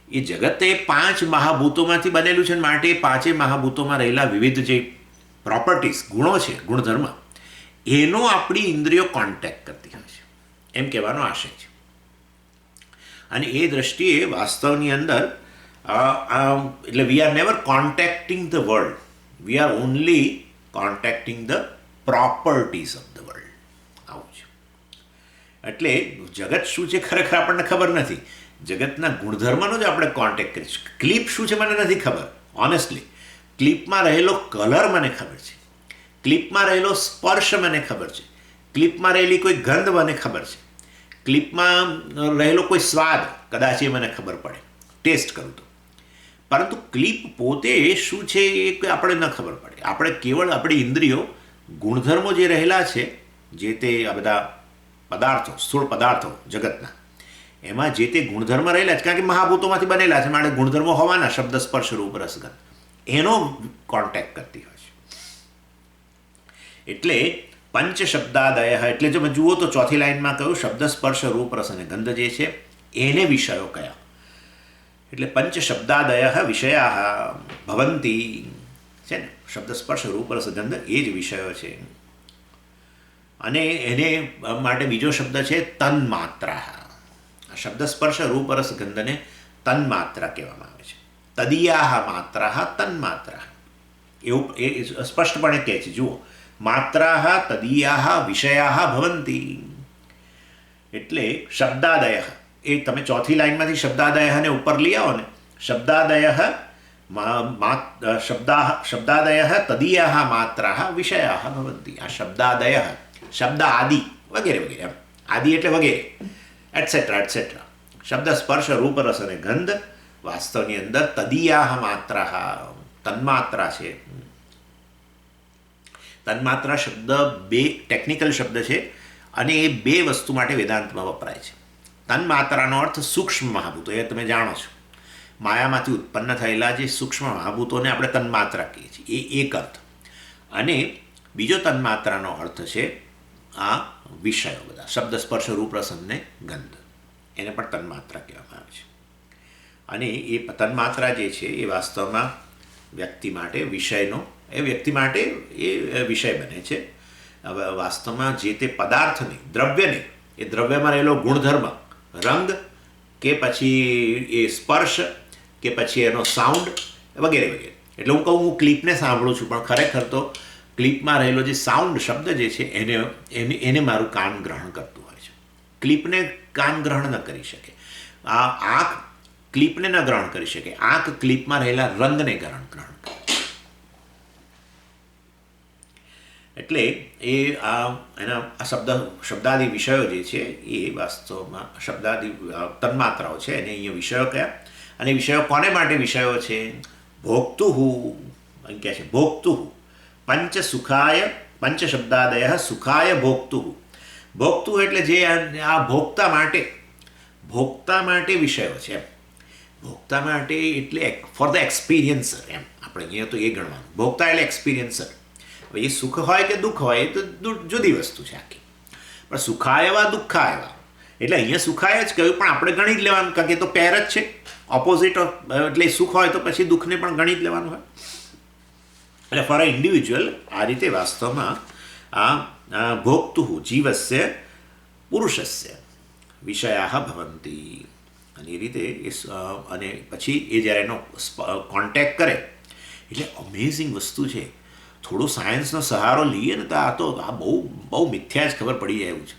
એ જગત એ 5 મહાભૂતોમાંથી બનેલું છે. માટે એ 5 મહાભૂતોમાં રહેલા વિવિધ જે પ્રોપર્ટીઝ, ગુણો છે, ગુણધર્મ, એનો આપણી ઇન્દ્રિયો કોન્ટેક્ટ કરતી હોય છે, એમ કહેવાનો આશય છે. અને એ દ્રષ્ટિએ વાસ્તવની અંદર એટલે we are never contacting the world, we are only contacting the properties of the world. આવું છે. એટલે જગત શું છે ખરેખર આપણને ખબર નથી. જગતના ગુણધર્મનો જ આપણે કોન્ટેક્ટ કરીશું. ક્લિપ શું છે મને નથી ખબર, ઓનેસ્ટલી. ક્લિપમાં રહેલો કલર મને ખબર છે, ક્લિપમાં રહેલો સ્પર્શ મને ખબર છે, ક્લિપમાં રહેલી કોઈ ગંધ મને ખબર છે, ક્લિપમાં રહેલો કોઈ સ્વાદ કદાચ એ મને ખબર પડે ટેસ્ટ કરું તો. પરંતુ ક્લિપ પોતે શું છે એ આપણે ન ખબર પડે. આપણે કેવળ આપણી ઇન્દ્રિયો ગુણધર્મો જે રહેલા છે, જે તે આ બધા પદાર્થો, સ્થૂળ પદાર્થો જગતના, એમાં જે તે ગુણધર્મ રહેલા છે, કારણ કે મહાભૂતોમાંથી બનેલા છે, માટે ગુણધર્મો હોવાના, શબ્દ સ્પર્શ રૂપ રસગંધ, એનો કોન્ટેક્ટ કરતી હોય છે. એટલે પંચ શબ્દાદય, એટલે જો જુઓ તો ચોથી લાઈનમાં કહ્યું શબ્દ સ્પર્શ રૂપ રસ અને ગંધ જે છે એને વિષયો કયા. એટલે પંચ શબ્દાદય વિષયા ભવંતી છે ને, શબ્દ સ્પર્શ રૂપ રસ ગંધ એ જ વિષયો છે. અને એને માટે બીજો શબ્દ છે તન્માત્રા. શબ્દ સ્પર્શ રૂપ રસ ગંધને તન્માત્રા કહેવામાં આવે છે. તદીયા માત્રા તન્માત્રા એવું એ સ્પષ્ટપણે કહે છે. જુઓ, માત્રા તદીયા વિષયા ભવંતી એટલે શબ્દાદય, એ તમે ચોથી લાઈનમાંથી શબ્દાદયને ઉપર લઈ આવો ને, શબ્દાદય શબ્દાદય તદીયા માત્રા વિષયા ભવંતી. આ શબ્દાદય શબ્દ આદિ વગેરે વગેરે, આદિ એટલે વગેરે એટસેટ્રા એટસેટ્રા. શબ્દ સ્પર્શ રૂપ રસ અને ગંધ વાસ્તવની અંદર તદીયા માત્રા તન્માત્રા છે. તન્માત્રા શબ્દ બે ટેકનિકલ શબ્દ છે અને એ બે વસ્તુ માટે વેદાંતમાં વપરાય છે. તન્માત્રાનો અર્થ સૂક્ષ્મ મહાભૂતો, એ તમે જાણો છો. માયામાંથી ઉત્પન્ન થયેલા જે સૂક્ષ્મ મહાભૂતોને આપણે તન્માત્રા કહીએ છીએ, એ એક અર્થ. અને બીજો તન્માત્રાનો અર્થ છે આ વિષયો બધા, શબ્દ સ્પર્શ રૂપ રસ અને ગંધ, એને પણ તન્માત્રા કહેવામાં આવે છે. અને એ તન્માત્રા જે છે એ વાસ્તવમાં વ્યક્તિ માટે વિષયનો, એ વ્યક્તિ માટે એ વિષય બને છે. હવે વાસ્તવમાં જે તે પદાર્થને, દ્રવ્યને, એ દ્રવ્યમાં રહેલો ગુણધર્મ, રંગ કે પછી એ સ્પર્શ કે પછી એનો સાઉન્ડ વગેરે વગેરે. એટલે હું કહું, હું ક્લિપને સાંભળું છું, પણ ખરેખર તો ક્લિપમાં રહેલો જે સાઉન્ડ શબ્દ જે છે એને મારું કાન ગ્રહણ કરતું હોય છે. ક્લિપને કાન ગ્રહણ ન કરી શકે, આ આંખ ક્લિપને ન ગ્રહણ કરી શકે, આંખ ક્લિપમાં રહેલા રંગને ગ્રહણ કરે. એટલે એ એના શબ્દાદી વિષયો જે છે એ વાસ્તવમાં શબ્દાદી તન્માત્રાઓ છે, એને અહીંયા વિષયો કયા. અને વિષયો કોને માટે વિષયો છે? ભોક્તુહુ અહીં કહે છે, ભોક્તુહુ પંચ સુખાય, પંચ શબ્દાદય સુખાય ભોક્તુહુ. ભોક્તુ એટલે જે આ ભોક્તા માટે વિષયો છે. ભોક્તા માટે એટલે ફોર ધ એક્સપિરિયન્સર, એમ આપણે અહીંયા તો એ ગણવાનું. ભોક્તા એટલે એક્સપિરિયન્સર. એ સુખ હોય કે દુઃખ હોય એ તો જુદી વસ્તુ છે આખી. પણ સુખાયવા દુઃખાયવા એટલે અહીંયા સુખાય જ કહ્યું, પણ આપણે ગણી જ લેવાનું, કારણ કે તો પેર જ છે, ઓપોઝિટ. એટલે સુખ હોય તો પછી દુઃખને પણ ગણી જ લેવાનું હોય. એટલે ફોર અ ઇન્ડિવિજ્યુઅલ આ રીતે વાસ્તવમાં આ ભોક્તુ જીવસ્ય પુરુષસ્ય વિષયા ભવંતી. અને એ રીતે અને પછી એ જ્યારે એનો કોન્ટેક્ટ કરે એટલે અમેઝિંગ વસ્તુ છે. થોડો સાયન્સનો સહારો લઈએ ને તો આ બહુ મિથ્યા જ ખબર પડી જાય એવું છે.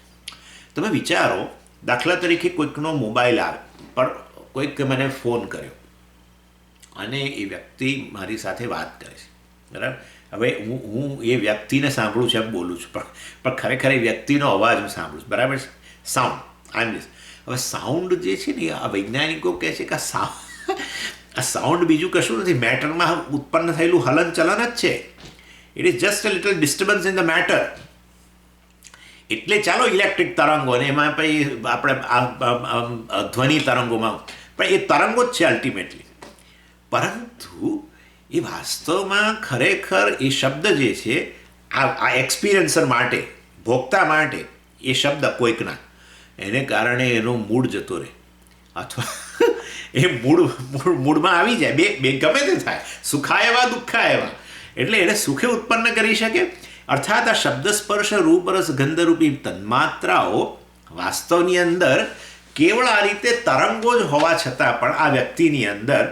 તમે વિચારો, દાખલા તરીકે કોઈકનો મોબાઈલ આવે, પણ કોઈક મને ફોન કર્યો અને એ વ્યક્તિ મારી સાથે વાત કરે છે, બરાબર. હવે હું એ વ્યક્તિને સાંભળું છું, એમ બોલું છું, પણ ખરેખર એ વ્યક્તિનો અવાજ હું સાંભળું છું, બરાબર છે. સાઉન્ડ હવે સાઉન્ડ જે છે ને, આ વૈજ્ઞાનિકો કહે છે કે આ સાઉન્ડ બીજું કશું નથી, મેટરમાં ઉત્પન્ન થયેલું હલન ચલન જ છે. It is just a little disturbance in the matter. એટલે ચાલો ઇલેક્ટ્રિક તરંગો અને એમાં પછી આપણે ધ્વનિ તરંગોમાં, પણ એ તરંગો જ છે અલ્ટિમેટલી. પરંતુ એ વાસ્તવમાં ખરેખર એ શબ્દ જે છે આ એક્સપિરિયન્સર માટે, ભોગતા માટે, એ શબ્દ કોઈકના એને કારણે એનો મૂડ જતો રહે, અથવા એ મૂડમાં આવી જાય. બે ગમે તે થાય, સુખાયવા દુઃખાયવા. એટલે એને સુખે ઉત્પન્ન કરી શકે. અર્થાત આ શબ્દ સ્પર્શ રૂપ રસ ગંધરૂપી તન્માત્રાઓ વાસ્તવની અંદર કેવળ આ રીતે તરંગો જ હોવા છતાં પણ આ વ્યક્તિની અંદર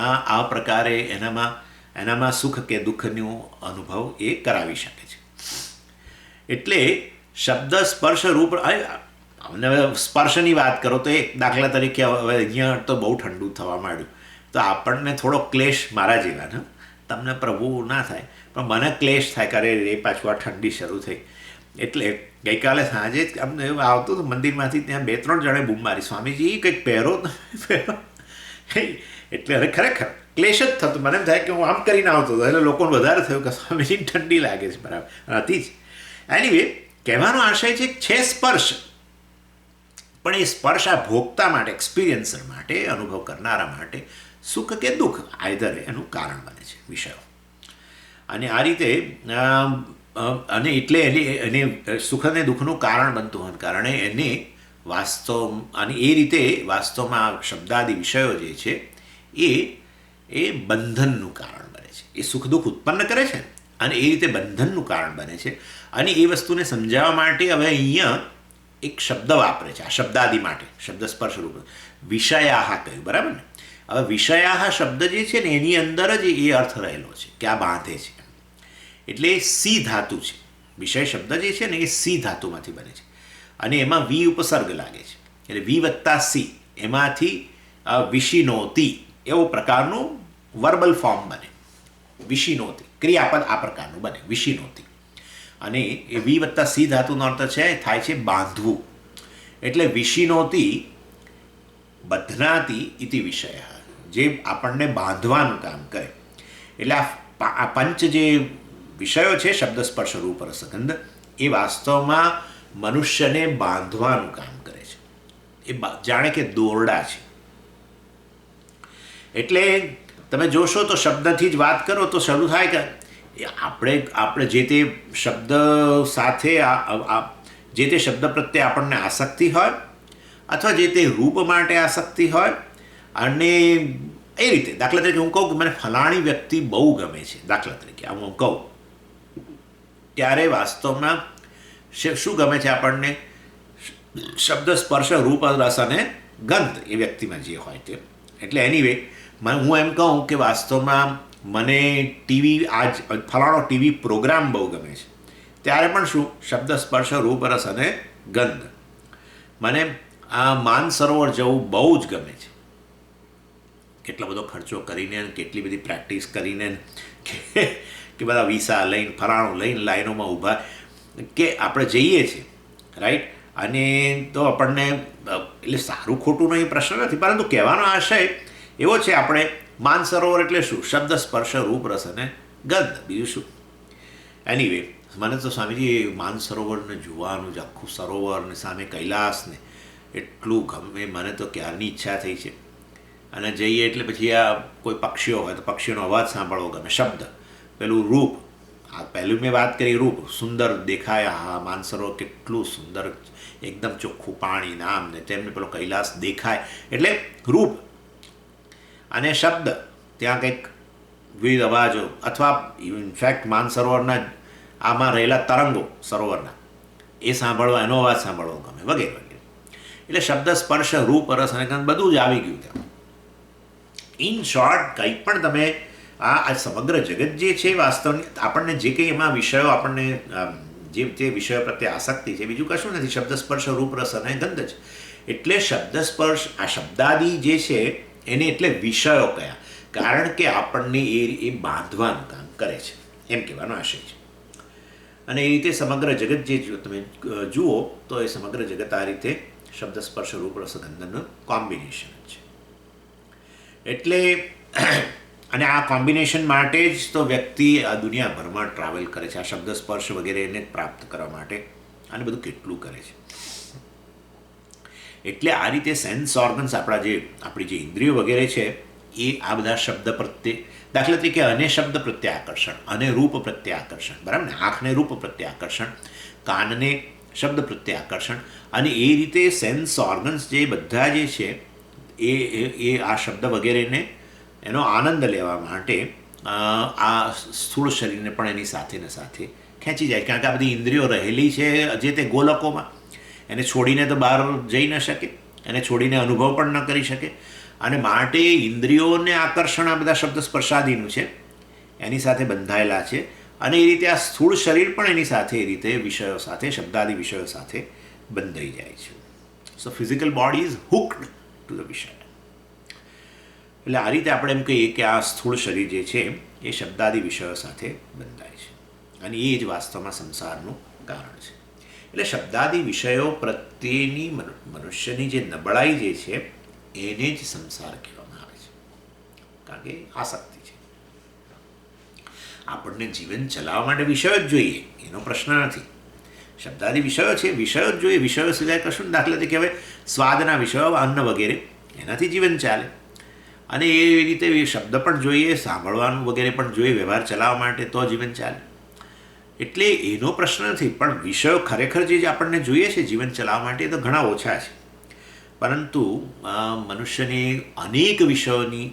આ પ્રકારે એનામાં સુખ કે દુઃખનો અનુભવ એ કરાવી શકે છે. એટલે શબ્દ સ્પર્શ રૂપ, અને સ્પર્શની વાત કરો તો એક દાખલા તરીકે હવે અહીંયા તો બહુ ઠંડુ થવા માંડ્યું, તો આપણને થોડો ક્લેશ, મારા જેવાને, તમને પ્રભુ ના થાય પણ મને ક્લેશ થાય, કરે એ પાછું આ ઠંડી શરૂ થઈ. એટલે ગઈકાલે સાંજે જ અમને એવું આવતું હતું મંદિરમાંથી, ત્યાં 2-3 જણે બૂમ મારી, સ્વામીજી કંઈક પહેરો પહેરો. એટલે હવે ખરેખર ક્લેશ જ થતો. મને એમ થાય કે હું આમ કરીને આવતો હતો, એટલે લોકોને વધારે થયું કે સ્વામીજીને ઠંડી લાગે છે, બરાબર હતી જ. એનીવે, કહેવાનો આશય છે સ્પર્શ, પણ એ સ્પર્શ આ ભોગતા માટે, એક્સપિરિયન્સર માટે, અનુભવ કરનારા માટે સુખ કે દુઃખ આઈધર એનું કારણ બને છે વિષયો. અને આ રીતે અને એટલે એને સુખ અને દુઃખનું કારણ બનતું હોવાને કારણે એને વાસ્તવ, અને એ રીતે વાસ્તવમાં શબ્દાદી વિષયો જે છે એ એ બંધનનું કારણ બને છે. એ સુખ દુઃખ ઉત્પન્ન કરે છે અને એ રીતે બંધનનું કારણ બને છે. અને એ વસ્તુને સમજાવવા માટે હવે અહીંયા એક શબ્દ વાપરે છે આ શબ્દાદિ માટે, શબ્દ સ્પર્શ રૂપ વિષયાહ કહ્યું, બરાબર ને. હવે વિષયાહ શબ્દ જે છે ને એની અંદર જ એ અર્થ રહેલો છે કે આ બાંધે છે. એટલે સી ધાતુ છે. વિષય શબ્દ જે છે ને એ સી ધાતુમાંથી બને છે અને એમાં વી ઉપસર્ગ લાગે છે. એટલે વી વત્તા સી એમાંથી વિશિનોતી એવો પ્રકારનું વર્બલ ફોર્મ બને. વિશિનોતી ક્રિયાપદ આ પ્રકારનું બને, વિશિનોતી. અને એ વી વત્તા સી ધાતુનો અર્થ છે થાય છે બાંધવું. એટલે વિશિનોતી બધનાતી ઇતિ વિષય, જે આપણને બાંધવાનું કામ કરે. એટલે આ પંચ જે વિષયો છે શબ્દ સ્પર્શ રૂપ રસ ગંધ, એ વાસ્તવમાં મનુષ્યને બાંધવાનું કામ કરે છે. એ જાણે કે દોરડા છે. એટલે તમે જોશો તો શબ્દથી જ વાત કરો તો શરૂ થાય કે આપણે જે તે શબ્દ સાથે જે તે શબ્દ પ્રત્યે આપણને આસક્તિ હોય અથવા જે તે રૂપ માટે આસક્તિ હોય, અને એ રીતે દાખલા તરીકે હું કહું કે મને ફલાણી વ્યક્તિ બહુ ગમે છે, દાખલા તરીકે આમ હું કહું, ત્યારે વાસ્તવમાં શું ગમે છે આપણને? શબ્દ સ્પર્શ રૂપ રસ અને ગંધ એ વ્યક્તિમાં જે હોય તે. એટલે એનીવે હું એમ કહું કે વાસ્તવમાં મને ટીવી ફલાણો ટીવી પ્રોગ્રામ બહુ ગમે છે, ત્યારે પણ શું શબ્દ સ્પર્શ રૂપ રસ અને ગંધ. મને આ માનસરોવર જવું બહુ જ ગમે છે, કેટલો બધો ખર્ચો કરીને કેટલી બધી પ્રેક્ટિસ કરીને કે બધા વિસા લઈને ફલાણું લઈને લાઈનોમાં ઊભા કે આપણે જઈએ છીએ, રાઈટ. અને તો આપણને એટલે સારું ખોટું નહીં પ્રશ્ન નથી, પરંતુ કહેવાનો આશય એવો છે આપણે માનસરોવર એટલે શું? શબ્દ સ્પર્શ રૂપ રસ અને ગંધ, બીજું શું. એનીવે મને તો સ્વામીજી માનસરોવરને જોવાનું જ આખું સરોવર ને સામે કૈલાસને એટલું ગમે, મને તો ક્યારની ઈચ્છા થઈ છે. અને જઈએ એટલે પછી આ કોઈ પક્ષીઓ હોય તો પક્ષીઓનો અવાજ સાંભળવો ગમે. શબ્દ, પેલું રૂપ, આ પહેલું મેં વાત કરી રૂપ, સુંદર દેખાય, હા માનસરોવર કેટલું સુંદર, એકદમ ચોખ્ખું પાણી નામ ને તેમને પેલો કૈલાસ દેખાય, એટલે રૂપ. અને શબ્દ, ત્યાં કંઈક વિવિધ અવાજો અથવા ઇનફેક્ટ માનસરોવરના આમાં રહેલા તરંગો સરોવરના એ સાંભળવા, એનો અવાજ સાંભળવો ગમે, વગેરે વગેરે. એટલે શબ્દ સ્પર્શ રૂપ રસ અને ગંધ બધું જ આવી ગયું ત્યાં. ઇન શોર્ટ કંઈ પણ તમે આ સમગ્ર જગત જે છે વાસ્તવની આપણને જે કંઈ એમાં વિષયો આપણને જે તે વિષયો પ્રત્યે આસક્તિ છે, બીજું કશું નથી. શબ્દ સ્પર્શ રૂપ રસ અને ગંધ જ. એટલે શબ્દ સ્પર્શ આ શબ્દાદી જે છે એને એટલે વિષયો કયા, કારણ કે આપણને એ બાંધવાનું કામ કરે છે, એમ કહેવાનો આશય છે. અને એ રીતે સમગ્ર જગત જે તમે જુઓ તો એ સમગ્ર જગત આ રીતે શબ્દ સ્પર્શ રૂપ રસ ગંધનું કોમ્બિનેશન છે. એટલે અને આ કોમ્બિનેશન માટે જ તો વ્યક્તિ આ દુનિયાભરમાં ટ્રાવેલ કરે છે, આ શબ્દ સ્પર્શ વગેરે એને પ્રાપ્ત કરવા માટે, અને બધું કેટલું કરે છે. એટલે આ રીતે સેન્સ ઓર્ગન્સ આપણી જે ઇન્દ્રિયો વગેરે છે એ આ બધા શબ્દ પ્રત્યે, દાખલા તરીકે અને શબ્દ પ્રત્યે આકર્ષણ, અને રૂપ પ્રત્યે આકર્ષણ, બરાબર ને. આંખને રૂપ પ્રત્યે આકર્ષણ, કાનને શબ્દ પ્રત્યે આકર્ષણ, અને એ રીતે સેન્સ ઓર્ગન્સ જે બધા જે છે એ આ શબ્દ વગેરેને એનો આનંદ લેવા માટે આ સ્થૂળ શરીરને પણ એની સાથે ને સાથે ખેંચી જાય, કારણ કે આ બધી ઇન્દ્રિયો રહેલી છે જે તે ગોલકોમાં. એને છોડીને તો બહાર જઈ ન શકે, એને છોડીને અનુભવ પણ ન કરી શકે, અને માટે ઇન્દ્રિયોને આકર્ષણ આ બધા શબ્દ સ્પર્શાદીનું છે, એની સાથે બંધાયેલા છે. અને એ રીતે આ સ્થૂળ શરીર પણ એની સાથે એ રીતે વિષયો સાથે, શબ્દાદી વિષયો સાથે બંધાઈ જાય છે. So physical body is hooked to the વિષય. એટલે આ રીતે આપણે એમ કહીએ કે આ સ્થૂળ શરીર જે છે એ શબ્દાદી વિષયો સાથે બંધાય છે, અને એ જ વાસ્તવમાં સંસારનું કારણ છે. એટલે શબ્દાદી વિષયો પ્રત્યેની મનુષ્યની જે નબળાઈ જે છે એને જ સંસાર કહેવામાં આવે છે, કારણ કે આસક્તિ છે. આપણને જીવન ચલાવવા માટે વિષયો જ જોઈએ, એનો પ્રશ્ન નથી. શબ્દાદી વિષયો છે, વિષયો જ જોઈએ, વિષયો સિવાય કશું. દાખલા તરીકે હવે સ્વાદના વિષયો, અન્ન વગેરે, એનાથી જીવન ચાલે. અને એ રીતે શબ્દ પણ જોઈએ, સાંભળવાનું વગેરે પણ જોઈએ વ્યવહાર ચલાવવા માટે, તો જીવન ચાલે. એટલે એનો પ્રશ્ન નથી. પણ વિષયો ખરેખર જે આપણને જોઈએ છે જીવન ચલાવવા માટે એ તો ઘણા ઓછા છે, પરંતુ મનુષ્યને અનેક વિષયોની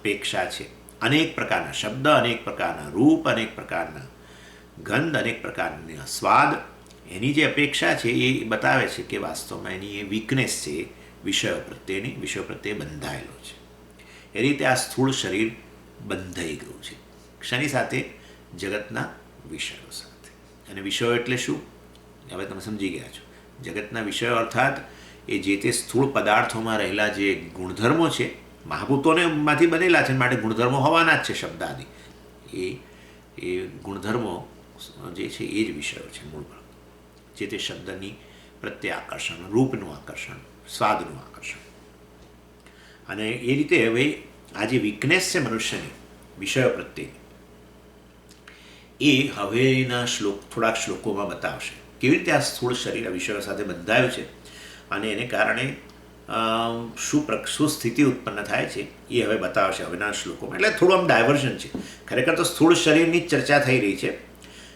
અપેક્ષા છે. અનેક પ્રકારના શબ્દ, અનેક પ્રકારના રૂપ, અનેક પ્રકારના ગંધ, અનેક પ્રકારના સ્વાદ, એની જે અપેક્ષા છે એ બતાવે છે કે વાસ્તવમાં એની એ વીકનેસ છે, વિષયો પ્રત્યે બંધાયેલો છે. એ રીતે આ સ્થૂળ શરીર બંધાઈ ગયું છે. શેની સાથે? જગતના વિષયો સાથે. અને વિષયો એટલે શું? હવે તમે સમજી ગયા છો. જગતના વિષયો અર્થાત એ જે તે સ્થૂળ પદાર્થોમાં રહેલા જે ગુણધર્મો છે, મહાભૂતોને માંથી બનેલા છે, માટે ગુણધર્મો હોવાના જ છે શબ્દાદિ. એ ગુણધર્મો જે છે એ જ વિષયો છે મૂળભૂત. જે તે શબ્દની પ્રત્યે આકર્ષણ, રૂપનું આકર્ષણ, સ્વાદનું આકર્ષણ. અને એ રીતે હવે આ જે વીકનેસ છે મનુષ્યની વિષયો પ્રત્યે, એ હવેના થોડાક શ્લોકોમાં બતાવશે કેવી રીતે આ સ્થૂળ શરીર વિષયો સાથે બંધાયું છે અને એને કારણે શું સ્થિતિ ઉત્પન્ન થાય છે એ હવે બતાવશે હવેના શ્લોકોમાં. એટલે થોડું આમ ડાયવર્ઝન છે. ખરેખર તો સ્થૂળ શરીરની જ ચર્ચા થઈ રહી છે,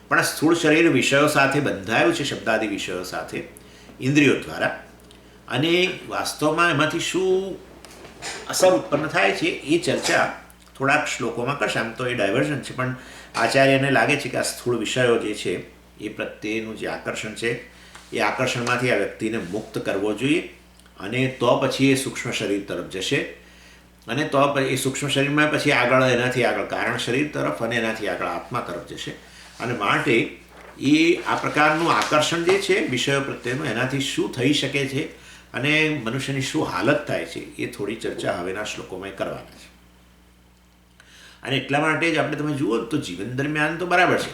પણ આ સ્થૂળ શરીર વિષયો સાથે બંધાયું છે, શબ્દાદિ વિષયો સાથે, ઇન્દ્રિયો દ્વારા. અને વાસ્તવમાં એમાંથી શું અસર ઉત્પન્ન થાય છે એ ચર્ચા થોડાક શ્લોકોમાં કરશે. આમ તો એ ડાયવર્ઝન છે, પણ આચાર્યને લાગે છે કે આ સ્થૂળ વિષયો જે છે એ પ્રત્યેનું જે આકર્ષણ છે એ આકર્ષણમાંથી આ વ્યક્તિને મુક્ત કરવો જોઈએ. અને તો પછી એ સૂક્ષ્મ શરીર તરફ જશે. અને તો એ સૂક્ષ્મ શરીરમાં પછી આગળ એનાથી આગળ કારણ શરીર તરફ અને એનાથી આગળ આત્મા તરફ જશે. અને માટે એ આ પ્રકારનું આકર્ષણ જે છે વિષયો પ્રત્યેનું, એનાથી શું થઈ શકે છે અને મનુષ્યની શું હાલત થાય છે એ થોડી ચર્ચા હવેના શ્લોકોમાં કરવાના છે. અને એટલા માટે જ આપણે તમે જુઓ તો જીવન દરમિયાન તો બરાબર છે,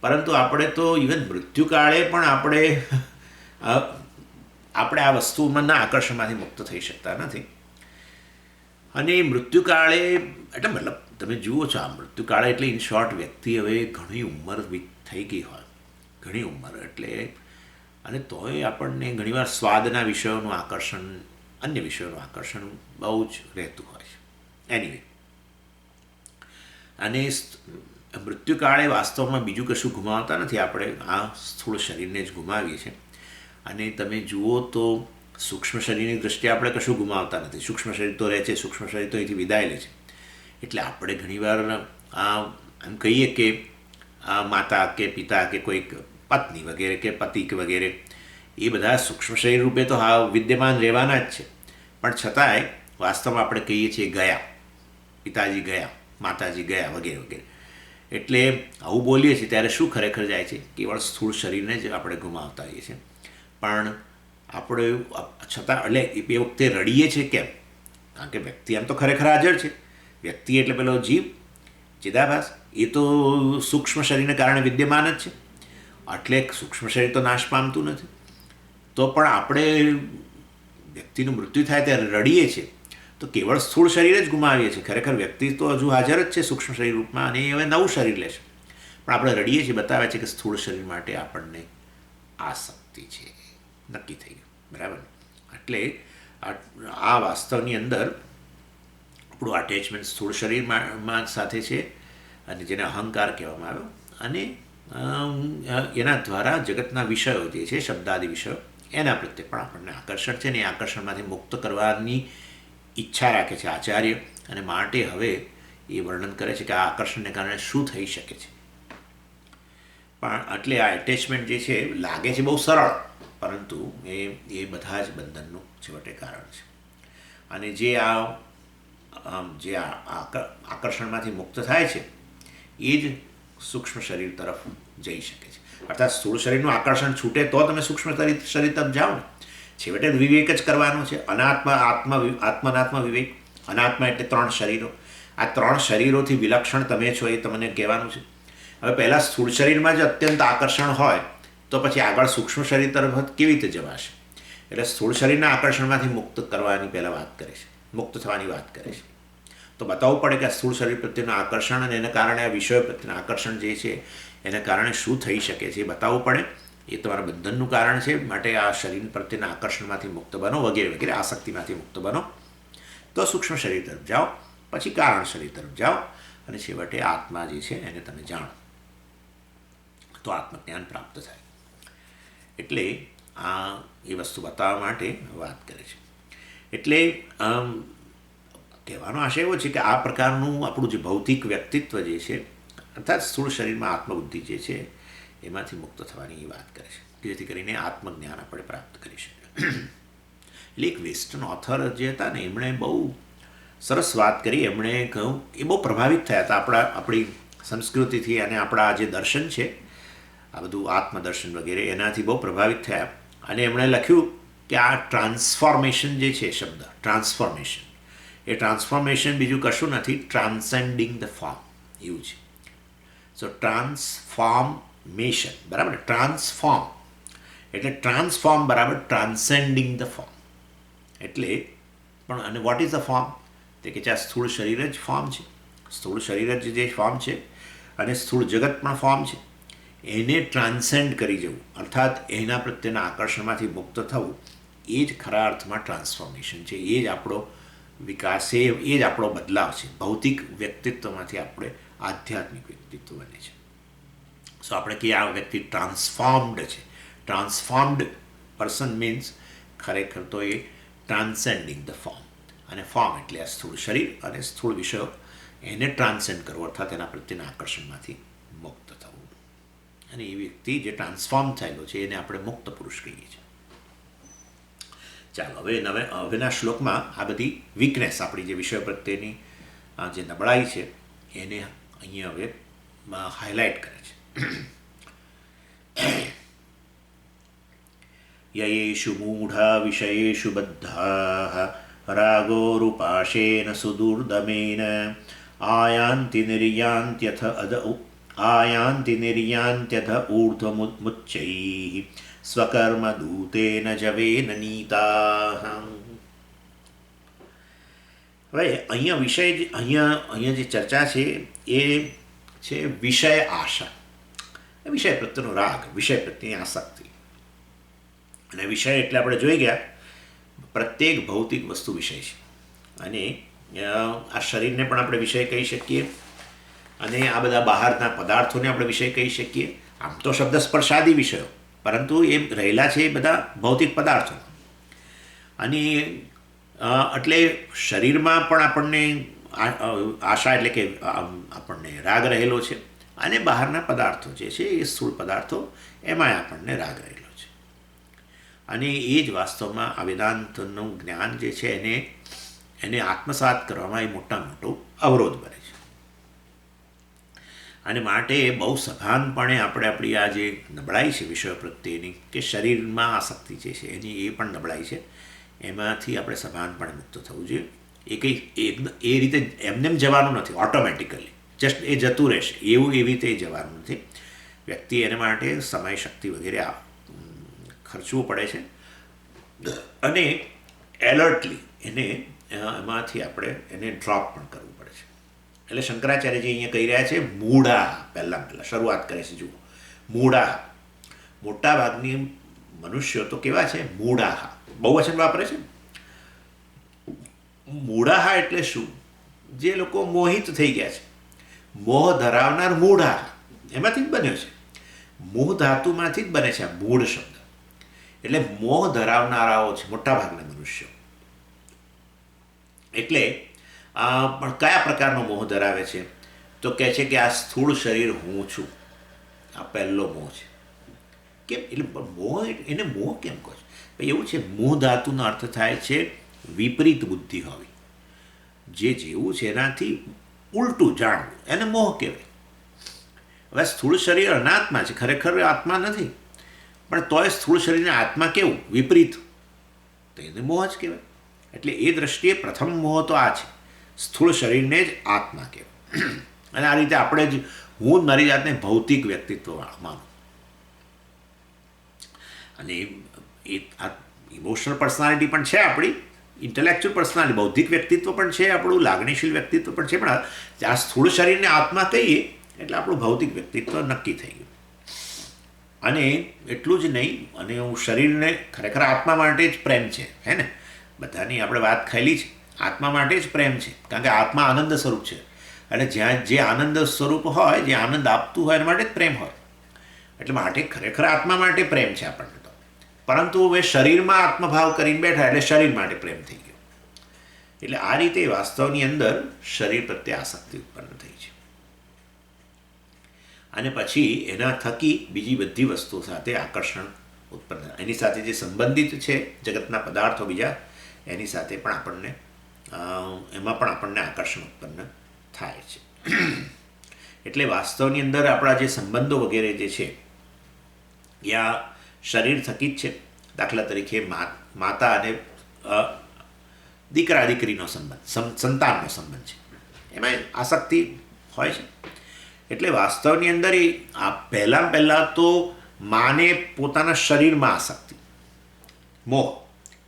પરંતુ આપણે તો ઇવન મૃત્યુકાળે પણ આપણે આ વસ્તુમાંના આકર્ષણમાંથી મુક્ત થઈ શકતા નથી. અને મૃત્યુકાળે એટલે મતલબ તમે જુઓ છો, આ મૃત્યુકાળે એટલે ઇન શોર્ટ વ્યક્તિ હવે ઘણી ઉંમર થઈ ગઈ હોય, ઘણી ઉંમર એટલે, અને તોય આપણને ઘણીવાર સ્વાદના વિષયોનું આકર્ષણ, અન્ય વિષયોનું આકર્ષણ બહુ જ રહેતું હોય છે. એનીવે, અને મૃત્યુકાળે વાસ્તવમાં બીજું કશું ગુમાવતા નથી, આપણે આ સ્થૂળ શરીરને જ ગુમાવીએ છીએ. અને તમે જુઓ તો સૂક્ષ્મ શરીરની દૃષ્ટિએ આપણે કશું ગુમાવતા નથી. સૂક્ષ્મ શરીર તો રહે છે, સૂક્ષ્મ શરીર તો અહીંથી વિદાય લે છે. એટલે આપણે ઘણીવાર એમ કહીએ કે માતા કે પિતા કે કોઈક પત્ની વગેરે કે પતિ કે વગેરે એ બધા સૂક્ષ્મ શરીર રૂપે તો વિદ્યમાન રહેવાના જ છે, પણ છતાંય વાસ્તવમાં આપણે કહીએ છીએ ગયા, પિતાજી ગયા, માતાજી ગયા વગેરે વગેરે. એટલે આવું બોલીએ છીએ ત્યારે શું ખરેખર જાય છે? કેવળ સ્થૂળ શરીરને જ આપણે ગુમાવતા હોઈએ છીએ. પણ આપણે છતાં એટલે એ વખતે રડીએ છીએ કેમ? કારણ કે વ્યક્તિ એમ તો ખરેખર હાજર છે. વ્યક્તિ એટલે પેલો જીવ, ચિદાભાસ, એ તો સૂક્ષ્મ શરીરને કારણે વિદ્યમાન જ છે. એટલે સૂક્ષ્મ શરીર તો નાશ પામતું નથી. તો પણ આપણે વ્યક્તિનું મૃત્યુ થાય ત્યારે રડીએ છીએ તો કેવળ સ્થૂળ શરીર જ ગુમાવીએ છીએ. ખરેખર વ્યક્તિ તો હજુ હાજર જ છે સૂક્ષ્મ શરીર રૂપમાં, અને એ હવે નવું શરીર લેશે. પણ આપણે રડીએ છીએ, બતાવે છે કે સ્થૂળ શરીર માટે આપણને આસક્તિ છે. નક્કી થઈ ગયું, બરાબર? એટલે આ વાસ્તવની અંદર આપણું અટેચમેન્ટ સ્થૂળ શરીરમાં સાથે છે, અને જેને અહંકાર કહેવામાં આવ્યો. અને એના દ્વારા જગતના વિષયો જે છે, શબ્દાદિ વિષયો, એના પ્રત્યે પણ આપણને આકર્ષણ છે, ને એ આકર્ષણમાંથી મુક્ત કરવાની ઈચ્છા રાખે છે આચાર્ય. અને માટે હવે એ વર્ણન કરે છે કે આ આકર્ષણને કારણે શું થઈ શકે છે. પણ એટલે આ એટેચમેન્ટ જે છે લાગે છે બહુ સરળ, પરંતુ એ બધા જ બંધનનું છેવટે કારણ છે. અને જે આકર્ષણમાંથી મુક્ત થાય છે એ જ સૂક્ષ્મ શરીર તરફ જઈ શકે છે. અર્થાત સ્થૂળ શરીરનું આકર્ષણ છૂટે તો તમે સૂક્ષ્મ શરીર તરફ જાઓ ને. છેવટે વિવેક જ કરવાનો છે. આત્મનાત્મ વિવેક. અનાત્મા એટલે 3 શરીરો. આ 3 શરીરોથી વિલક્ષણ તમે છો એ તમને કહેવાનું છે. હવે પહેલાં સ્થૂળ શરીરમાં જ અત્યંત આકર્ષણ હોય તો પછી આગળ સૂક્ષ્મ શરીર તરફ કેવી રીતે જવાશે? એટલે સ્થૂળ શરીરના આકર્ષણમાંથી મુક્ત કરવાની પહેલાં વાત કરે છે, મુક્ત થવાની વાત કરે છે. તો બતાવવું પડે કે આ સ્થૂળ શરીર પ્રત્યેનું આકર્ષણ અને એના કારણે આ વિષયો પ્રત્યેનું આકર્ષણ જે છે એના કારણે શું થઈ શકે છે એ બતાવવું પડે. એ તમારા બંધનનું કારણ છે. માટે આ શરીર પ્રત્યેના આકર્ષણમાંથી મુક્ત બનો વગેરે વગેરે, આસક્તિમાંથી મુક્ત બનો તો સૂક્ષ્મ શરીર તરફ જાઓ, પછી કારણ શરીર તરફ જાઓ, અને છેવટે આત્મા જે છે એને તમે જાણો તો આત્મજ્ઞાન પ્રાપ્ત થાય. એટલે એ વસ્તુ બતાવવા માટે વાત કરે છે. એટલે કહેવાનો આશય એવો છે કે આ પ્રકારનું આપણું જે ભૌતિક વ્યક્તિત્વ જે છે, અર્થાત સ્થૂળ શરીરમાં આત્મબુદ્ધિ જે છે, એમાંથી મુક્ત થવાની વાત કરે છે, કે જેથી કરીને આત્મજ્ઞાન આપણે પ્રાપ્ત કરી શકીએ. એટલે એક વેસ્ટર્ન ઓથર જે હતા ને, એમણે બહુ સરસ વાત કરી. એમણે કહ્યું, એ બહુ પ્રભાવિત થયા હતા આપણી સંસ્કૃતિથી અને આપણા જે દર્શન છે, આ બધું આત્મદર્શન વગેરે, એનાથી બહુ પ્રભાવિત થયા. અને એમણે લખ્યું કે આ ટ્રાન્સફોર્મેશન જે છે, શબ્દ ટ્રાન્સફોર્મેશન, એ ટ્રાન્સફોર્મેશન બીજું કશું નથી, ટ્રાન્સેન્ડિંગ ધ ફોર્મ, એવું છે. સો ટ્રાન્સફોર્મેશન બરાબર, ટ્રાન્સફોર્મ એટલે ટ્રાન્સફોર્મ બરાબર ટ્રાન્સેન્ડિંગ ધ ફોર્મ. એટલે પણ અને વોટ ઇઝ ધ ફોર્મ? તે કે આ સ્થૂળ શરીર જ ફોર્મ છે, સ્થૂળ શરીર જ જે ફોર્મ છે, અને સ્થૂળ જગત પણ ફોર્મ છે. એને ટ્રાન્સેન્ડ કરી જવું, અર્થાત એના પ્રત્યેના આકર્ષણમાંથી મુક્ત થવું, એ જ ખરા અર્થમાં ટ્રાન્સફોર્મેશન છે. એ જ આપણો વિકાસ છે, એ જ આપણો બદલાવ છે. ભૌતિક વ્યક્તિત્વમાંથી આપણે આધ્યાત્મિક વ્યક્તિત્વ બને છે. સો આપણે કહીએ આ વ્યક્તિ ટ્રાન્સફોર્મ્ડ છે. ટ્રાન્સફોર્મ્ડ પર્સન મીન્સ ખરેખર તો એ ટ્રાન્સેન્ડિંગ ધ ફોર્મ, અને ફોર્મ એટલે આ સ્થૂળ શરીર અને સ્થૂળ વિષયો, એને ટ્રાન્સેન્ડ કરવું, અર્થાત એના પ્રત્યેના આકર્ષણમાંથી મુક્ત થવું. અને એ વ્યક્તિ જે ટ્રાન્સફોર્મ થયેલો છે, એને આપણે મુક્ત પુરુષ કહીએ છીએ. ચાલો હવેના શ્લોકમાં આ બધી વીકનેસ, આપણી જે વિષય પ્રત્યેની જે નબળાઈ છે, એને અહીંયા હવે હાઇલાઇટ કરે છે. યયેષુ મૂઢા વિષયેષુ બદ્ધાઃ રાગોરુપાશેન સુદુર્દમેન આયાન્તિ નિર્યાન્ત્યથ ઊર્ધ્વમુચ્ચૈઃ સ્વકર્મ દૂતેન જવેન નીતાઃ. હવે અહીંયા જે ચર્ચા છે એ છે વિષય આશા, વિષય પ્રત્યેનો રાગ, વિષય પ્રત્યેની આસક્તિ. અને વિષય એટલે આપણે જોઈ ગયા, પ્રત્યેક ભૌતિક વસ્તુ વિષય છે. અને આ શરીરને પણ આપણે વિષય કહી શકીએ, અને આ બધા બહારના પદાર્થોને આપણે વિષય કહી શકીએ. આમ તો શબ્દ સ્પર્શાદી વિષયો, પરંતુ એ રહેલા છે એ બધા ભૌતિક પદાર્થો. અને એટલે શરીરમાં પણ આપણને આશા એટલે કે આપણને રાગ રહેલો છે, અને બહારના પદાર્થો જે છે એ સ્થૂળ પદાર્થો, એમાંય આપણને રાગ રહેલો છે. અને એ જ વાસ્તવમાં આ વેદાંતનું જ્ઞાન જે છે એને આત્મસાત કરવામાં એ મોટો અવરોધ બને છે. અને માટે બહુ સભાનપણે આપણે આપણી આ જે નબળાઈ છે વિષયો પ્રત્યેની, કે શરીરમાં આસક્તિ જે છે એની એ પણ નબળાઈ છે, એમાંથી આપણે સભાનપણે મુક્ત થવું જોઈએ. એ રીતે એમને જવાનું નથી ઓટોમેટિકલી, જસ્ટ એ જતું રહેશે એવી રીતે જવાનું નથી. વ્યક્તિ એને માટે સમય, શક્તિ વગેરે ખર્ચવું પડે છે, અને એલર્ટલી એમાંથી આપણે એને ડ્રોપ પણ કરવું પડે છે. એટલે શંકરાચાર્યજી અહીંયા કહી રહ્યા છે મૂઢા, પહેલાં શરૂઆત કરે છે. જુઓ, મૂઢા, મોટા ભાગની મનુષ્યો તો કેવા છે? મૂઢા. બહુવચન વાપરે છે. મૂઢા એટલે શું? જે લોકો મોહિત થઈ ગયા છે, મોહ ધરાવનાર મૂઢા, એમાંથી જ બન્યો છે. મોહ ધાતુમાંથી જ બને છે આ મૂઢ શબ્દ. એટલે મોહ ધરાવનારાઓ છે મોટા ભાગના મનુષ્યો. એટલે પણ કયા પ્રકારનો મોહ ધરાવે છે? તો કહે છે કે આ સ્થૂળ શરીર હું છું, આ પહેલો મોહ છે. કેમ? એટલે મોહ, એને મોહ કેમ કહો છો? એવું છે, મોહ ધાતુનો અર્થ થાય છે વિપરીત બુદ્ધિ હોવી. જે જેવું છે એનાથી ઉલટું જાણવું, એને મોહ કહેવાય. હવે સ્થૂળ શરીર અનાત્મા છે, ખરેખર આત્મા નથી, પણ તોય સ્થૂળ શરીરને આત્મા કેવું? વિપરીત, તો એને મોહ જ કહેવાય. એટલે એ દ્રષ્ટિએ પ્રથમ મોહ તો આ છે, સ્થૂળ શરીરને જ આત્મા કહેવાય. અને આ રીતે આપણે જ હું જ મારી જાતને ભૌતિક વ્યક્તિત્વ માનું. અને એ આ ઇમોશનલ પર્સનાલિટી પણ છે આપણી, ઇન્ટેલેક્ચ્યુઅલ પર્સનાલિટી, બૌદ્ધિક વ્યક્તિત્વ પણ છે આપણું, લાગણીશીલ વ્યક્તિત્વ પણ છે. પણ આ સ્થૂળ શરીરને આત્મા કહીએ એટલે આપણું ભૌતિક વ્યક્તિત્વ નક્કી થઈ ગયું. અને એટલું જ નહીં, અને હું શરીરને ખરેખર આત્મા માટે જ પ્રેમ છે, હે ને? બધાની આપણે વાત ખાયેલી છે, આત્મા માટે જ પ્રેમ છે, કારણ કે આત્મા આનંદ સ્વરૂપ છે. અને જ્યાં જે આનંદ સ્વરૂપ હોય, જે આનંદ આપતું હોય, એના માટે જ પ્રેમ હોય. એટલે માટે ખરેખર આત્મા માટે પ્રેમ છે આપણને તો. પરંતુ હવે શરીરમાં આત્મભાવ કરીને બેઠા એટલે શરીર માટે પ્રેમ થઈ ગયો. એટલે આ રીતે વાસ્તવની અંદર શરીર પ્રત્યે આસક્તિ ઉત્પન્ન થઈ છે, અને પછી એના થકી બીજી બધી વસ્તુઓ સાથે આકર્ષણ ઉત્પન્ન, એની સાથે જે સંબંધિત છે જગતના પદાર્થો બીજા, એની સાથે પણ આપણને એમાં પણ આપણને આકર્ષણ ઉત્પન્ન થાય છે. એટલે વાસ્તવની અંદર આપણા જે સંબંધો વગેરે જે છે એ આ શરીર થકી જ છે. દાખલા તરીકે માતા અને દીકરા દીકરીનો સંબંધ, સંતાનનો સંબંધ છે, એમાં આસક્તિ હોય છે. એટલે વાસ્તવની અંદર પહેલાં તો માને પોતાના શરીરમાં આસક્તિ, મોહ,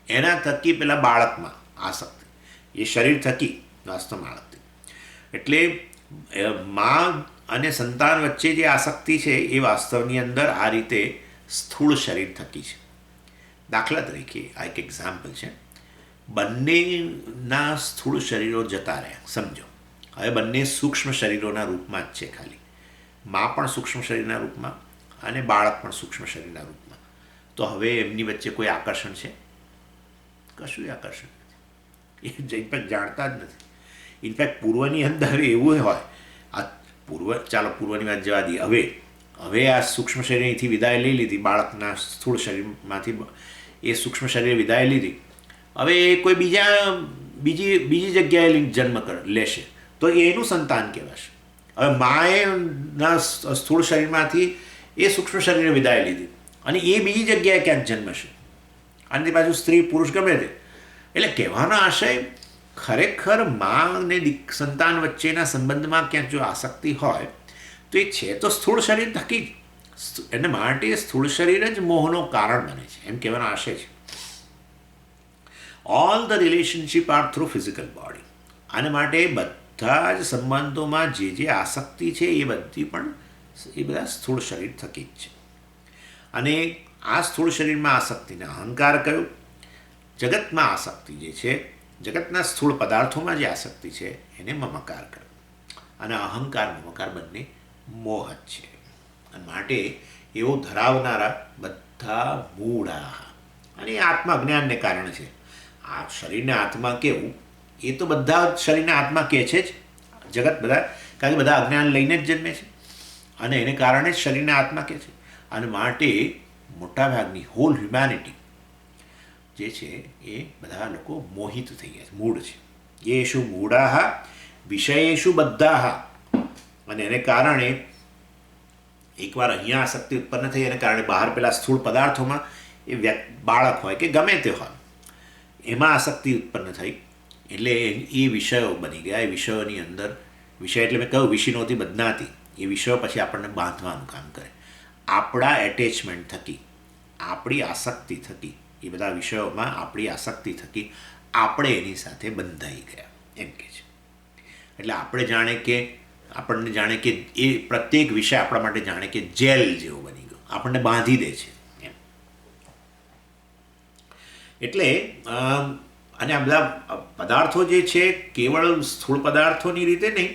એના થકી પેલા બાળકમાં આસક્તિ, એ શરીર થકી વાસ્તવમાં આસક્તિ. એટલે મા અને સંતાન વચ્ચે જે આસક્તિ છે એ વાસ્તવની અંદર આ રીતે સ્થૂળ શરીર થકી છે. દાખલા તરીકે આ એક એક્ઝામ્પલ છે. બંનેના સ્થૂળ શરીરો જતા રહ્યા, સમજો. હવે બંને સૂક્ષ્મ શરીરોના રૂપમાં જ છે, ખાલી મા પણ સૂક્ષ્મ શરીરના રૂપમાં અને બાળક પણ સૂક્ષ્મ શરીરના રૂપમાં. તો હવે એમની વચ્ચે કોઈ આકર્ષણ છે? કશું આકર્ષણ નથી. એ ઇનફેક્ટ જાણતા જ નથી. ઇનફેક્ટ પૂર્વની અંદર એવું હોય, આ પૂર્વની વાત જવા દઈએ. હવે આ સૂક્ષ્મ શરીરથી વિદાય લઈ લીધી, બાળકના સ્થૂળ શરીરમાંથી એ સૂક્ષ્મ શરીરે વિદાય લીધી. હવે એ કોઈ બીજી જગ્યાએ જન્મ લેશે તો એનું સંતાન કહેવાશે. હવે માએના સ્થૂળ શરીરમાંથી એ સૂક્ષ્મ શરીરે વિદાય લીધી અને એ બીજી જગ્યાએ ક્યાંક જન્મશે, અને તે બાજુ સ્ત્રી પુરુષ ગમે તે. એટલે કહેવાનો આશય, ખરેખર મા અને સંતાન વચ્ચેના સંબંધમાં ક્યાંક જો આસક્તિ હોય તો એ છે તો સ્થૂળ શરીર થકી જ. એને માટે સ્થૂળ શરીર જ મોહનો કારણ બને છે, એમ કહેવાનો આશય છે. All the relationship are through physical body. આને માટે બધા જ સંબંધોમાં જે આસક્તિ છે એ બધા સ્થૂળ શરીર થકી જ છે. અને આ સ્થૂળ શરીરમાં આસક્તિને અહંકાર કહ્યું. જગતમાં આસક્તિ જે છે, જગતના સ્થૂળ પદાર્થોમાં જે આસક્તિ છે એને મમકાર કહ્યું. અને અહંકાર મમકાર બંને મોહ જ છે. અને માટે એવો ધરાવનારા બધા મૂળા, અને એ આત્મજ્ઞાનને કારણે છે. આ શરીરને આત્મા કહેવું એ તો બધા શરીરને આત્મા કહે છે જ, જગત બધા, કારણ કે બધા અજ્ઞાન લઈને જ જન્મે છે અને એને કારણે જ શરીરને આત્મા કહે છે. અને માટે મોટાભાગની હોલ હ્યુમેનિટી જે છે એ બધા લોકો મોહિત થઈ ગયા છે, મૂળ છે. યેષુ મૂઢાઃ વિષયેષુ બદ્ધાઃ. અને એને કારણે એકવાર અહીંયા આસક્તિ ઉત્પન્ન થઈ, એને કારણે બહાર પેલા સ્થૂળ પદાર્થોમાં એ બાળક હોય કે ગમે તે હોય એમાં આસક્તિ ઉત્પન્ન થઈ, એટલે એ વિષયો બની ગયા. એ વિષયોની અંદર, વિષય એટલે મેં કહ્યું વિષયનોથી બદનાતી, એ વિષયો પછી આપણને બાંધવાનું કામ કરે. આપણા એટેચમેન્ટ થકી, આપણી આસક્તિ થકી, એ બધા વિષયોમાં આપણી આસક્તિ થકી આપણે એની સાથે બંધાઈ ગયા, એમ કે છે. એટલે આપણને જાણે કે એ પ્રત્યેક વિષય આપણા માટે જાણે કે જેલ જેવો બની ગયો, આપણને બાંધી દે છે એમ. એટલે અને આ બધા પદાર્થો જે છે કેવળ સ્થૂળ પદાર્થોની રીતે નહીં,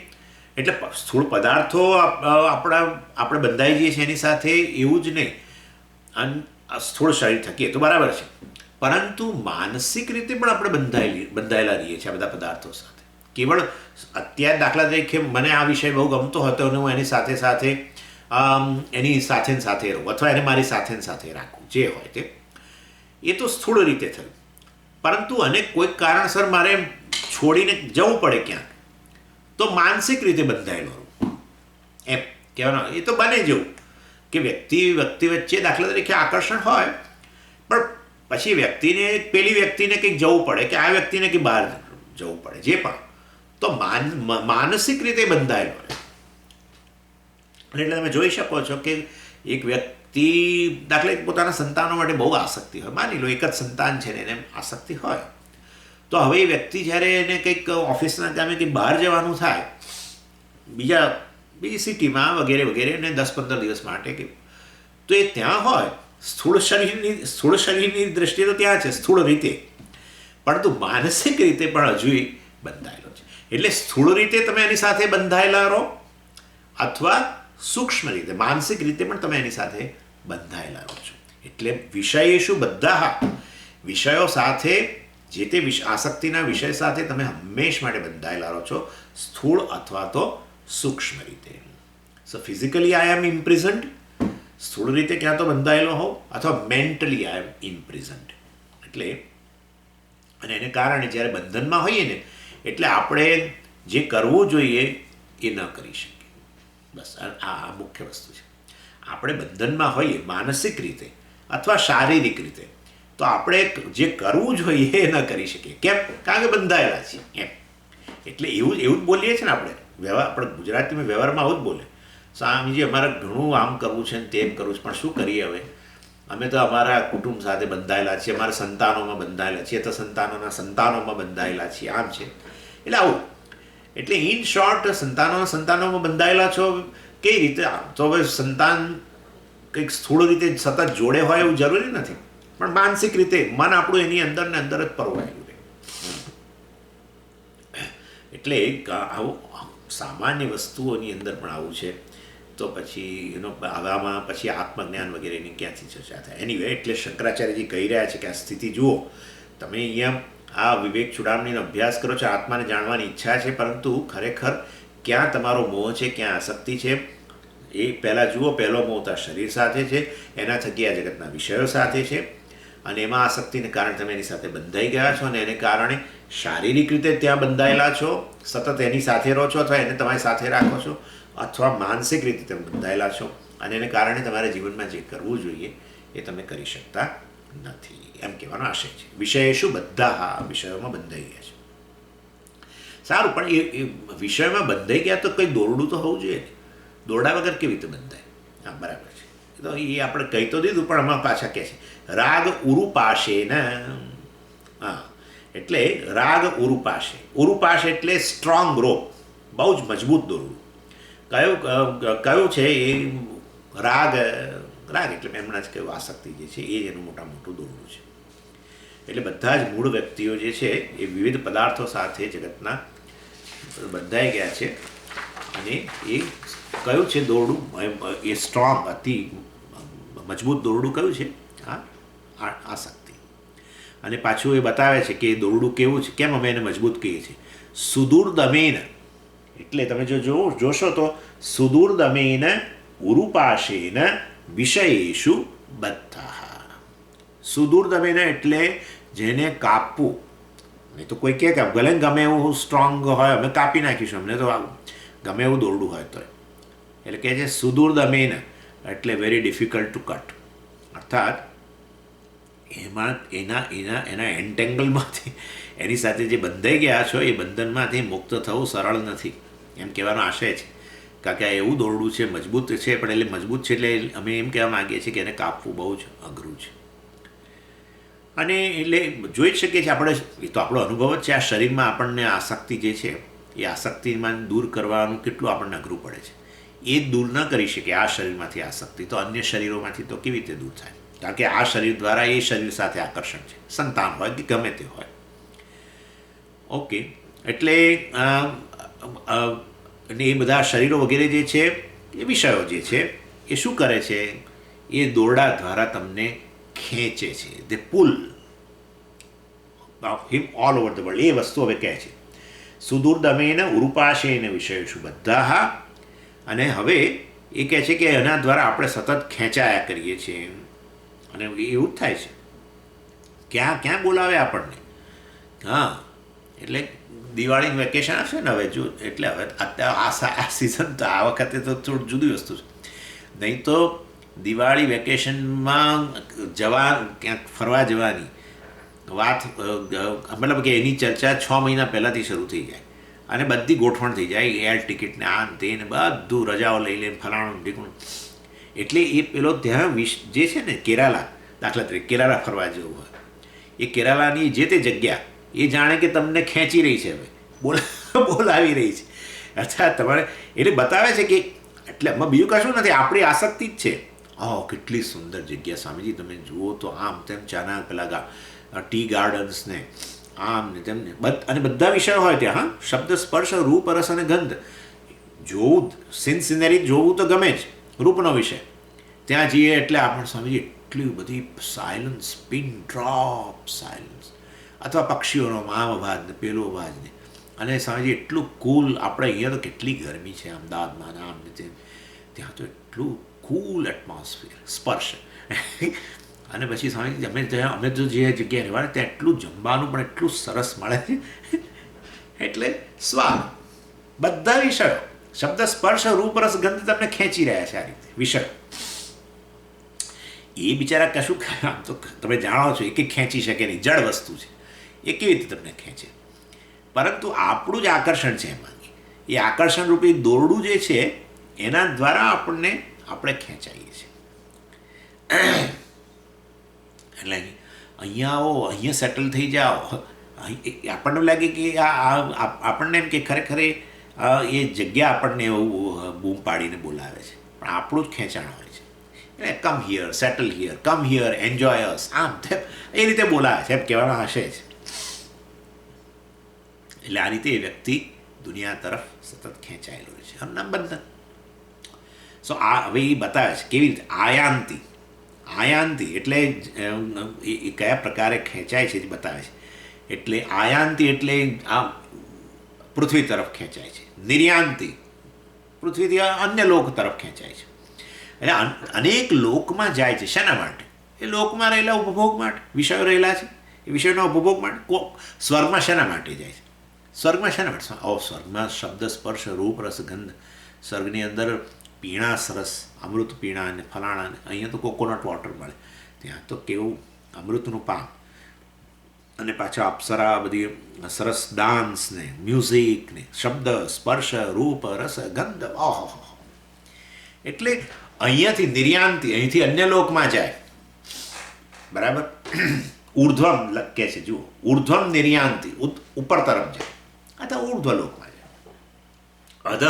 એટલે સ્થૂળ પદાર્થો આપણે બંધાઈ જઈએ છીએ એની સાથે એવું જ નહીં, અને સ્થૂળ શરીર થકી એ તો બરાબર છે, પરંતુ માનસિક રીતે પણ આપણે બંધાયેલા રહીએ છીએ આ બધા પદાર્થો સાથે. કેવળ અત્યારે દાખલા તરીકે મને આ વિષય બહુ ગમતો હતો અને હું એની સાથે રહું, અથવા એને મારી સાથે રાખું, જે હોય તે, એ તો સ્થૂળ રીતે થયું. પરંતુ અને કોઈક કારણસર મારે છોડીને જવું પડે ક્યાંક, તો માનસિક રીતે બંધાયેલો રહું, એમ કહેવાનું. એ તો બને જેવું કે વ્યક્તિ વચ્ચે દાખલા તરીકે આકર્ષણ હોય, પણ પછી પેલી વ્યક્તિને કંઈક જવું પડે કે આ વ્યક્તિને કંઈક બહાર જવું પડે, જે પણ, તો માનસિક રીતે બંધાયેલો રહે. એટલે તમે જોઈ શકો છો કે એક વ્યક્તિ દાખલા પોતાના સંતાનો માટે બહુ આસક્તિ હોય, માની લો એક જ સંતાન છે ને એને આસક્તિ હોય, તો હવે એ વ્યક્તિ જ્યારે એને કંઈક ઓફિસના કામે કંઈક બહાર જવાનું થાય, બીજી સિટીમાં વગેરે વગેરે, ને 10-15 દિવસ માટે કે, તો એ ત્યાં હોય, સ્થૂળ શરીરની દ્રષ્ટિએ તો ત્યાં છે સ્થૂળ રીતે, પરંતુ માનસિક રીતે પણ હજુ બંધાયેલો છે. એટલે સ્થૂળ રીતે તમે એની સાથે બંધાયેલા રહો, અથવા સૂક્ષ્મ રીતે માનસિક રીતે પણ તમે એની સાથે બંધાયેલા રહો છો. એટલે વિષયેષુ બદ્ધાઃ, વિષયો સાથે જે તે આસક્તિના વિષય સાથે તમે હંમેશ માટે બંધાયેલા રહો છો, સ્થૂળ અથવા તો સૂક્ષ્મ રીતે. સો ફિઝિકલી આઈ એમ ઇમ્પ્રિઝન્ડ, સ્થૂળ રીતે ક્યાં તો બંધાયેલો હોઉં, અથવા મેન્ટલી આઈ એમ ઇમ્પ્રિઝન્ડ. એટલે અને એને કારણે જ્યારે બંધનમાં હોઈએ ને એટલે આપણે જે કરવું જોઈએ એ ન કરી શકીએ. બસ આ મુખ્ય વસ્તુ છે. આપણે બંધનમાં હોઈએ માનસિક રીતે અથવા શારીરિક રીતે, તો આપણે જે કરવું જોઈએ એ ન કરી શકીએ. કેમ? કારણ કે બંધાયેલા છીએ એમ. એટલે એવું જ બોલીએ છીએ ને આપણે આપણે ગુજરાતીમાં વ્યવહારમાં આવું જ બોલે, સ્વામીજી અમારે ઘણું આમ કરવું છે ને તેમ કરવું છે, પણ શું કરીએ હવે, અમે તો અમારા કુટુંબ સાથે બંધાયેલા છીએ, અમારા સંતાનોમાં બંધાયેલા છીએ, તો સંતાનોના સંતાનોમાં બંધાયેલા છીએ, આમ છે. એટલે આવું, એટલે ઇન શોર્ટ સંતાનોમાં બંધાયેલા છો કઈ રીતે? તો હવે સંતાન કંઈક સ્થૂળ રીતે સતત જોડે હોય એવું જરૂરી નથી, પણ માનસિક રીતે મન આપણું એની અંદર ને અંદર જ પરવાયેલું રહે. એટલે આવું સામાન્ય વસ્તુઓની અંદર પણ આવું છે. તો પછી આવામાં પછી આત્મજ્ઞાન વગેરેની ક્યાંથી ચર્ચા થાય? એનીવે, એટલે શંકરાચાર્યજી કહી રહ્યા છે કે આ સ્થિતિ જુઓ, તમે અહીંયા આ વિવેક ચૂડામણીનો અભ્યાસ કરો છો, આત્માને જાણવાની ઈચ્છા છે, પરંતુ ખરેખર ક્યાં તમારો મોહ છે, ક્યાં આસક્તિ છે, એ પહેલાં જુઓ. પહેલો મોહ તો શરીર સાથે છે, એના થકી આ જગતના વિષયો સાથે છે, અને એમાં આસક્તિને કારણે તમે એની સાથે બંધાઈ ગયા છો, અને એને કારણે શારીરિક રીતે ત્યાં બંધાયેલા છો, સતત એની સાથે રહો છો, અથવા એને તમારી સાથે રાખો છો, અથવા માનસિક રીતે તમે બંધાયેલા છો, અને એને કારણે તમારા જીવનમાં જે કરવું જોઈએ એ તમે કરી શકતા નથી, એમ કહેવાનો આશય છે. વિષય શું? બધા હા વિષયોમાં બંધાઈ ગયા છે. સારું, પણ એ વિષયમાં બંધાઈ ગયા તો કંઈ દોરડું તો હોવું જોઈએ ને. દોરડા વગર કેવી રીતે બંધાય? હા, બરાબર છે. તો એ આપણે કહી તો દીધું, પણ આમાં પાછા કહે છે રાગ ઉરુપાશે ને. હા, એટલે રાગ ઉરુપાશે. ઉરુપાશે એટલે સ્ટ્રોંગ રોપ, બહુ જ મજબૂત દોરડું. કયું છે એ રાગ? રાગ એટલે મેં હમણાં જ કહ્યું આસક્તિ જે છે એ જ એનું મોટું દોરડું છે. એટલે બધા જ મૂળ વ્યક્તિઓ જે છે એ વિવિધ પદાર્થો સાથે જગતના બંધાઈ ગયા છે, અને એ કયું છે દોરડું? એ સ્ટ્રોંગ, અતિ મજબૂત દોરડું કયું છે? હા, આસક્તિ. અને પાછું એ બતાવે છે કે એ દોરડું કેવું છે, કેમ અમે એને મજબૂત કહીએ છીએ. સુદૂરદમેન, એટલે તમે જો જોશો તો સુદૂરદમેન ઉરુપાશેન વિષયેષુ બદ્ધઃ. સુદૂરદમેન એટલે જેને કાપવું. નહીં તો કોઈ કહે કે ભલે ગમે એવું સ્ટ્રોંગ હોય, અમે કાપી નાખીશું, અમને તો ગમે એવું દોરડું હોય તો. એટલે કહે છે સુદૂરદમેન એટલે વેરી ડિફિકલ્ટ ટુ કટ. અર્થાત એના એન્ટેંગલમાંથી, એની સાથે જે બંધાઈ ગયા છો એ બંધનમાંથી મુક્ત થવું સરળ નથી, એમ કહેવાનો આશય છે. કારણ કે આ એવું દોરડું છે, મજબૂત છે, પણ એટલે મજબૂત છે એટલે અમે એમ કહેવા માગીએ છીએ કે એને કાપવું બહુ જ અઘરું છે. અને એટલે જોઈ જ શકીએ છીએ આપણે, એ તો આપણો અનુભવ જ છે. આ શરીરમાં આપણને આસક્તિ જે છે એ આસક્તિમાં દૂર કરવાનું કેટલું આપણને અઘરું પડે છે. એ દૂર ન કરી શકે આ શરીરમાંથી આસક્તિ, તો અન્ય શરીરોમાંથી તો કેવી રીતે દૂર થાય? કારણ કે આ શરીર દ્વારા એ શરીર સાથે આકર્ષણ છે, સંતાન હોય કે ગમે તે હોય. ઓકે, એટલે અને એ બધા શરીરો વગેરે જે છે એ વિષયો જે છે એ શું કરે છે? એ દોરડા દ્વારા તમને ખેંચે છે. દે પુલ હિમ ઓલ ઓવર ધ વર્લ્ડ. એ વસ્તુ હવે કહે છે સુદૂરદમેન ઉરુપાશેન વિષયેષુ બદ્ધઃ. અને હવે એ કહે છે કે એના દ્વારા આપણે સતત ખેંચાયા કરીએ છીએ, અને એવું જ થાય છે. ક્યાં બોલાવે આપણને? હા, એટલે દિવાળીનું વેકેશન હશે ને હવે, જો એટલે હવે અત્યારે આ સિઝન તો આ વખતે તો થોડું જુદી વસ્તુ છે. નહીં તો દિવાળી વેકેશનમાં ક્યાંક ફરવા જવાની વાત, મતલબ કે એની ચર્ચા 6 મહિના પહેલાંથી શરૂ થઈ જાય, અને બધી ગોઠવણ થઈ જાય, એર ટિકિટને આ તે ને બધું, રજાઓ લઈ લઈને ફલાણું ઢીકણું. એટલે એ પેલો ત્યાં જે છે ને કેરાલા, દાખલા તરીકે કેરાલા ફરવા જવું હોય, એ કેરાલાની જે તે જગ્યા એ જાણે કે તમને ખેંચી રહી છે, હવે બોલાવી રહી છે. અચ્છા, તમારે એટલે બતાવે છે કે એટલે એમાં બીજું કશું નથી, આપણી આસક્તિ જ છે. કેટલી સુંદર જગ્યા સ્વામીજી, તમે જુઓ તો આમ તેમ ચાના પેલા ટી ગાર્ડન્સ ને આમ ને તેમને, અને બધા વિષયો હોય ત્યાં. હા, શબ્દ, સ્પર્શ, રૂપ, રસ અને ગંધ જોવું, સિનરી જોવું તો ગમે જ, રૂપનો વિષય. ત્યાં જઈએ એટલે આપણે સ્વામીજી એટલી બધી સાયલન્સ, પિન ડ્રોપ સાયલન્સ, અથવા પક્ષીઓનો આમ અવાજ ને પેલો અવાજ ને, અને સ્વામીજી એટલું કૂલ. આપણે અહીંયા તો કેટલી ગરમી છે અમદાવાદમાં ને આમ ને તેમ, ત્યાં તો એટલું કૂલ એટમોસ્ફિયર, સ્પર્શ. અને પછી સ્વામીજી અમે તો જે જગ્યાએ રહેવાના ત્યાં એટલું જમવાનું પણ એટલું સરસ મળે છે. એટલે સ્વાદ, બધા વિષયો, શબ્દ સ્પર્શ રૂપ રસ ગંધ તમને ખેંચી રહ્યા છે આ રીતે વિષય. એ બિચારા કશું આમ તો તમે જાણો છો એ કંઈ ખેંચી શકે નહીં, જળ વસ્તુ છે, એ કેવી રીતે તમને ખેંચે? પરંતુ આપણું જ આકર્ષણ છે એમાં. એ આકર્ષણ રૂપી દોરડું જે છે એના દ્વારા આપણે ખેંચાઈએ છીએ. એટલે અહીંયા આવો, અહીંયા સેટલ થઈ જાઓ. આપણને લાગે કે આપણને એમ કે ખરેખર એ જગ્યા આપણને એવું બૂમ પાડીને બોલાવે છે, પણ આપણું જ ખેંચાણ હોય છે. એટલે come here, settle here, come here, enjoy us, આમ એ રીતે બોલાવે છે, એમ કહેવાનો હશે જ. એટલે આ રીતે એ વ્યક્તિ દુનિયા તરફ સતત ખેંચાયેલો રહે છે. એનું નામ બંધન. સો આ હવે એ બતાવે છે કેવી રીતે આયાંતી. આયાંતી એટલે એ કયા પ્રકારે ખેંચાય છે એ બતાવે છે. એટલે આયાંતી એટલે આ પૃથ્વી તરફ ખેંચાય છે. નિર્યાંતી પૃથ્વીથી અન્ય લોક તરફ ખેંચાય છે. એટલે અનેક લોકમાં જાય છે. શેના માટે? એ લોકમાં રહેલા ઉપભોગ માટે. વિષયો રહેલા છે એ વિષયોના ઉપભોગ માટે. સ્વર્ગમાં શેના માટે જાય છે? સ્વર્ગમાં શેના માટે? સ્વર્ગમાં શબ્દ સ્પર્શ રૂપ રસ ગંધ. સ્વર્ગની અંદર પીણા સરસ, અમૃત પીણા અને ફલાણા. અહીંયા તો કોકોનટ વોટર મળે, ત્યાં તો કેવું અમૃતનું પાન, અને પાછા અપ્સરા બધી સરસ ડાન્સ ને મ્યુઝિક ને શબ્દ સ્પર્શ રૂપ રસ ગંધ. ઓહો! એટલે અહીંયાથી નિર્યાંતિ, અહીંથી અન્ય લોકમાં જાય. બરાબર? ઉર્ધ્વમ કહે છે, જુઓ, ઉર્ધ્વમ નિર્યાંતિ, ઉપર તરફ જાય અથવા ઉર્ધ્વ લોકમાં જાય. અધઃ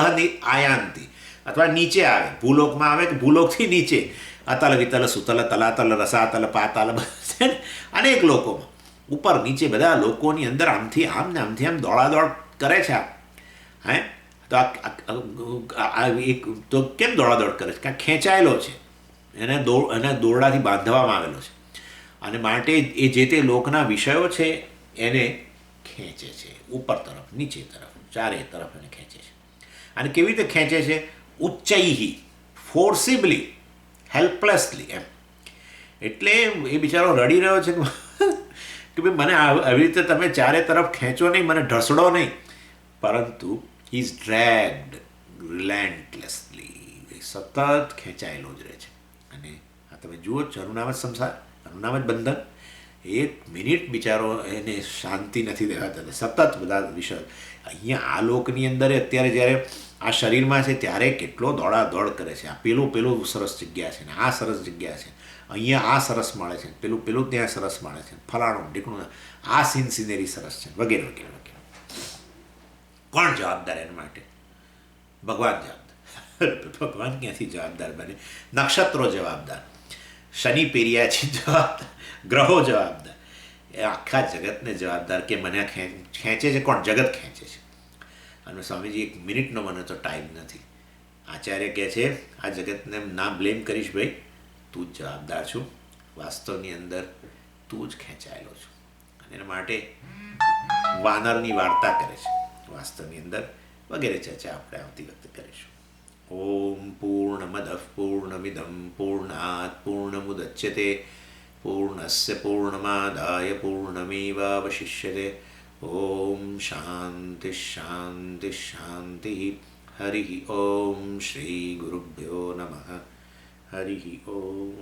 આયાંતિ અથવા નીચે આવે, ભૂલોકમાં આવે કે ભૂલોકથી નીચે. અતલ વિતલ સુતલ તલાતલ રસાતલ પાતાલ, અનેક લોકોમાં ઉપર નીચે બધા લોકોની અંદર આમથી આમ ને આમથી આમ દોડાદોડ કરે છે. હે તો કેમ દોડાદોડ કરે છે? કારણ ખેંચાયેલો છે, એને દોરડાથી બાંધવામાં આવેલો છે, અને માટે એ જે તે લોકના વિષયો છે એને ખેંચે છે ઉપર તરફ, નીચે તરફ, ચારે તરફ એને ખેંચે છે. અને કેવી રીતે ખેંચે છે? ઉચ્ચૈહી, ફોર્સિબલી, હેલ્પલેસલી એમ. એટલે એ બિચારો રડી રહ્યો છે કે ભાઈ મને આવી રીતે તમે ચારે તરફ ખેંચો નહીં, મને ઢસડો નહીં, પરંતુ હી ઇઝ ડ્રેગ્ડ રિલેન્ટલેસલી, સતત ખેંચાયેલો જ રહે છે. અને આ તમે જુઓ છો, એનું નામ જ સંસાર, એનું નામ જ બંધન. એક મિનિટ બિચારો એને શાંતિ નથી દેખાતા, સતત બધા વિષય. અહીંયા આ લોકની અંદર અત્યારે જ્યારે આ શરીરમાં છે ત્યારે કેટલો દોડાદોડ કરે છે. આ પેલું સરસ જગ્યા છે ને આ સરસ જગ્યા છે, અહીંયા આ સરસ મળે છે, પેલું ત્યાં સરસ મળે છે, ફલાણું ઢીકણું, આ સિનેરી સરસ છે, વગેરે વગેરે વગેરે. કોણ જવાબદાર એના માટે? ભગવાન જવાબદાર. ભગવાન ક્યાંથી જવાબદાર બને? નક્ષત્રો જવાબદાર, શનિ પેરિયા છે જવાબદાર, ગ્રહો જવાબદાર, એ આખા જગતને જવાબદાર કે મને ખેંચે છે. કોણ? જગત ખેંચે છે. અને સ્વામીજી એક મિનિટનો મને તો ટાઈમ નથી. આચાર્ય કહે છે આ જગતને ના બ્લેમ કરીશ ભાઈ, તું જ જવાબદાર છું. વાસ્તવની અંદર તું જ ખેંચાયેલો છું. અને એના માટે વાનરની વાર્તા કરે છે વાસ્તવની અંદર, વગેરે ચર્ચા આપણે આવતી વખતે કરીશું. ઓમ પૂર્ણમદ પૂર્ણમિદમ પૂર્ણાત પૂર્ણમુદચ્યતે પૂર્ણસ્ય પૂર્ણમાદાય પૂર્ણમેવાવશિષ્યતે. ઓમ શાંતિ શાંતિ શાંતિ. હરિ ઓમ. શ્રી ગુરુભ્યો નમઃ. હરિ ઓમ.